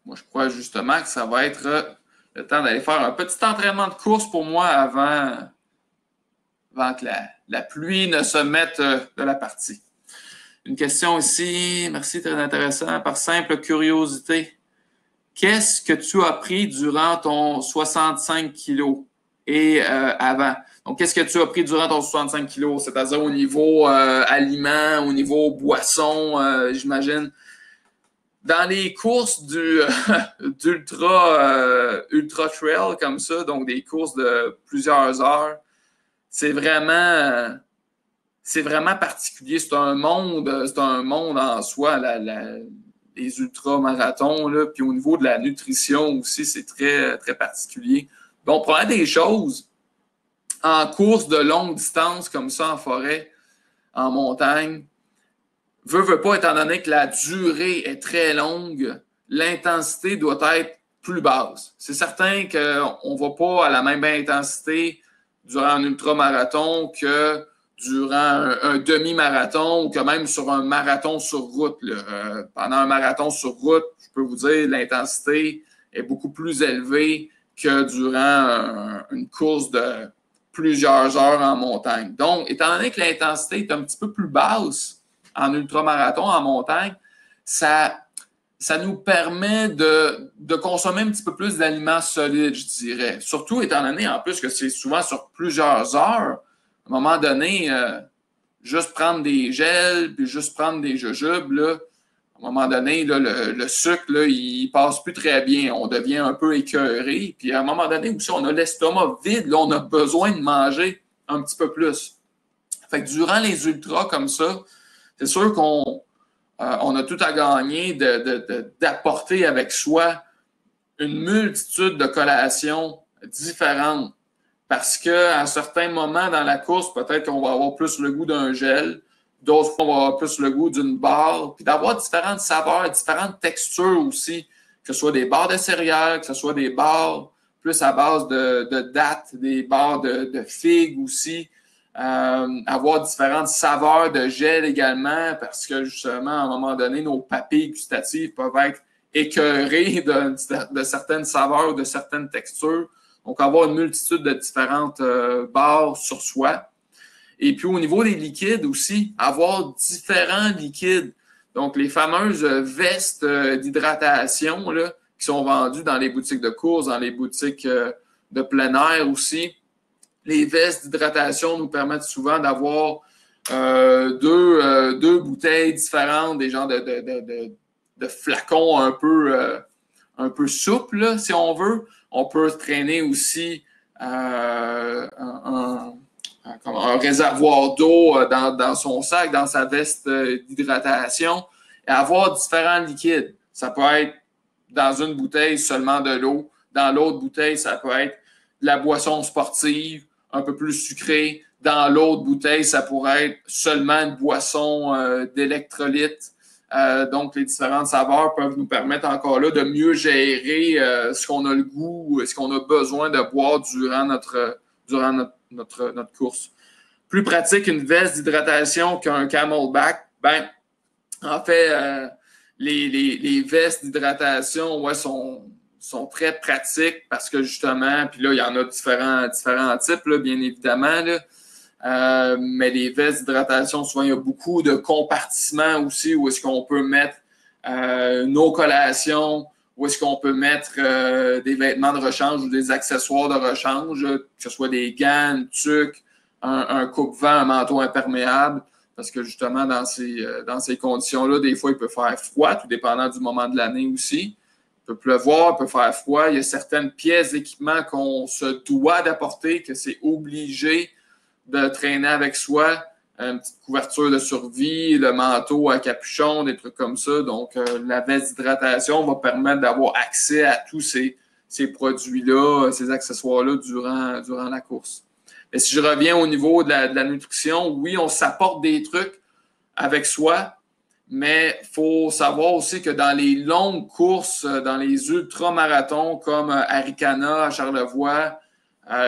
Moi, je crois justement que ça va être le temps d'aller faire un petit entraînement de course pour moi avant que la pluie ne se mette de la partie. Une question ici, merci, très intéressant. Par simple curiosité, qu'est-ce que tu as pris durant ton 65 kilos et avant? Donc, qu'est-ce que tu as pris durant ton 65 kilos? C'est-à-dire au niveau aliments, au niveau boissons, j'imagine. Dans les courses ultra trail comme ça, donc des courses de plusieurs heures, c'est vraiment particulier. C'est un monde en soi, les ultramarathons, là. Puis au niveau de la nutrition aussi, c'est très, très particulier. Donc, pour des choses en course de longue distance, comme ça, en forêt, en montagne, veut pas, étant donné que la durée est très longue, l'intensité doit être plus basse. C'est certain qu'on ne va pas à la même intensité durant un ultramarathon que durant un demi-marathon ou que même sur un marathon sur route. Pendant un marathon sur route, je peux vous dire, l'intensité est beaucoup plus élevée que durant une course de plusieurs heures en montagne. Donc, étant donné que l'intensité est un petit peu plus basse en ultramarathon, en montagne, ça nous permet de consommer un petit peu plus d'aliments solides, je dirais. Surtout étant donné, en plus, que c'est souvent sur plusieurs heures. À un moment donné, juste prendre des gels, puis juste prendre des jujubes, là, à un moment donné, là, le sucre, là, il passe plus très bien. On devient un peu écœuré. Puis à un moment donné, aussi, on a l'estomac vide. Là, on a besoin de manger un petit peu plus. Fait que durant les ultras comme ça, c'est sûr qu'on a tout à gagner d'apporter avec soi une multitude de collations différentes. Parce qu'à certains moments dans la course, peut-être qu'on va avoir plus le goût d'un gel, d'autres fois, on va avoir plus le goût d'une barre, puis d'avoir différentes saveurs, différentes textures aussi, que ce soit des barres de céréales, que ce soit des barres plus à base de dattes, des barres de figues aussi. Avoir différentes saveurs de gel également, parce que justement, à un moment donné, nos papilles gustatives peuvent être écœurées de certaines saveurs, de certaines textures. Donc, avoir une multitude de différentes barres sur soi. Et puis, au niveau des liquides aussi, avoir différents liquides. Donc, les fameuses vestes d'hydratation là, qui sont vendues dans les boutiques de course, dans les boutiques de plein air aussi. Les vestes d'hydratation nous permettent souvent d'avoir deux bouteilles différentes, des genres de flacons un peu souples, là, si on veut. On peut traîner aussi un réservoir d'eau dans son sac, dans sa veste d'hydratation, et avoir différents liquides. Ça peut être dans une bouteille seulement de l'eau. Dans l'autre bouteille, ça peut être de la boisson sportive, un peu plus sucrée. Dans l'autre bouteille, ça pourrait être seulement une boisson d'électrolytes. Donc, les différentes saveurs peuvent nous permettre encore là de mieux gérer ce qu'on a le goût, ce qu'on a besoin de boire durant notre course. Plus pratique une veste d'hydratation qu'un Camelback, ben, en fait, les vestes d'hydratation sont très pratiques parce que justement, puis là, il y en a différents types, là, bien évidemment, là. Mais les vestes d'hydratation, souvent, il y a beaucoup de compartiments aussi où est-ce qu'on peut mettre nos collations où est-ce qu'on peut mettre des vêtements de rechange ou des accessoires de rechange, que ce soit des gants, une tuque, un coupe-vent, un manteau imperméable, parce que justement, dans ces conditions-là, des fois, il peut faire froid, tout dépendant du moment de l'année aussi. Il peut pleuvoir, il peut faire froid. Il y a certaines pièces d'équipement qu'on se doit d'apporter, que c'est obligé de traîner avec soi. Une petite couverture de survie, le manteau à capuchon, des trucs comme ça. Donc, la veste d'hydratation va permettre d'avoir accès à tous ces produits-là, ces accessoires-là durant la course. Mais si je reviens au niveau de la nutrition, oui, on s'apporte des trucs avec soi, mais il faut savoir aussi que dans les longues courses, dans les ultramarathons comme Arikana à Charlevoix,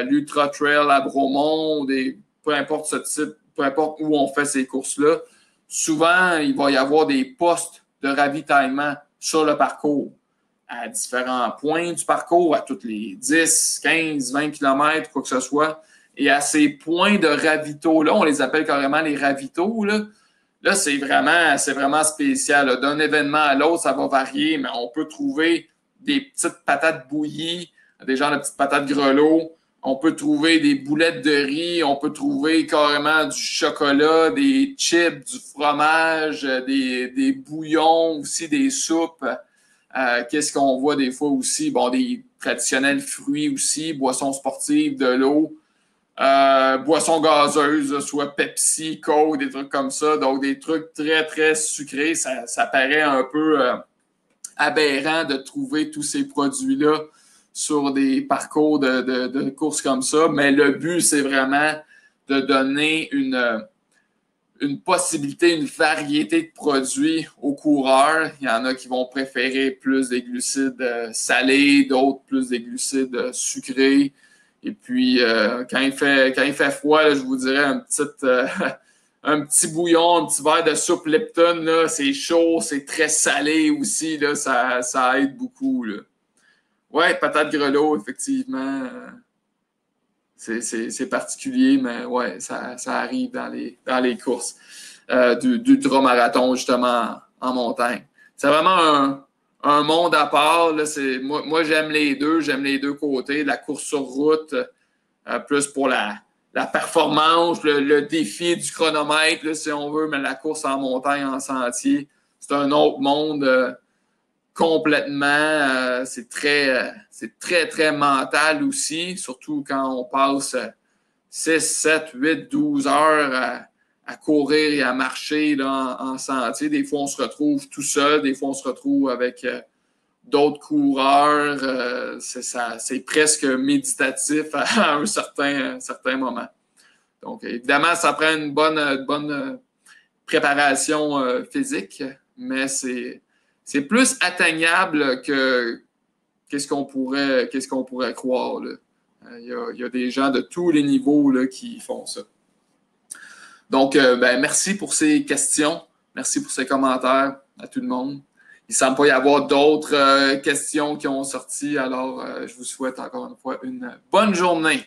l'Ultra Trail à Bromont, peu importe ce type, peu importe où on fait ces courses-là, souvent, il va y avoir des postes de ravitaillement sur le parcours à différents points du parcours, à tous les 10, 15, 20 km, quoi que ce soit. Et à ces points de ravito-là, on les appelle carrément les ravitaux, là c'est vraiment spécial. D'un événement à l'autre, ça va varier, mais on peut trouver des petites patates bouillies, des genres de petites patates grelots. On peut trouver des boulettes de riz, on peut trouver carrément du chocolat, des chips, du fromage, des bouillons, aussi des soupes. Qu'est-ce qu'on voit des fois aussi? Bon, des traditionnels fruits aussi, boissons sportives, de l'eau, boissons gazeuses, soit Pepsi, Coke, des trucs comme ça. Donc, des trucs très, très sucrés. Ça paraît un peu aberrant de trouver tous ces produits-là sur des parcours de courses comme ça, mais le but, c'est vraiment de donner une possibilité, une variété de produits aux coureurs. Il y en a qui vont préférer plus des glucides salés, d'autres plus des glucides sucrés. Et puis, quand il fait froid, là, je vous dirais un petit bouillon, un petit verre de soupe Lipton, là, c'est chaud, c'est très salé aussi, là, ça aide beaucoup, là. Ouais, patate grelot, effectivement. C'est particulier, mais ouais, ça arrive dans les courses d'ultramarathon, justement, en montagne. C'est vraiment un monde à part. Là, moi, j'aime les deux côtés. La course sur route, plus pour la performance, le défi du chronomètre, là, si on veut, mais la course en montagne, en sentier, c'est un autre monde. Complètement, c'est très, très mental aussi, surtout quand on passe 6, 7, 8, 12 heures à courir et à marcher là, en sentier. Des fois, on se retrouve tout seul, des fois, on se retrouve avec d'autres coureurs. C'est presque méditatif à un certain moment. Donc, évidemment, ça prend une bonne préparation physique, mais c'est plus atteignable que qu'est-ce qu'on pourrait croire. Là. Il y a des gens de tous les niveaux là, qui font ça. Donc, merci pour ces questions. Merci pour ces commentaires à tout le monde. Il ne semble pas y avoir d'autres questions qui ont sorti. Alors, je vous souhaite encore une fois une bonne journée.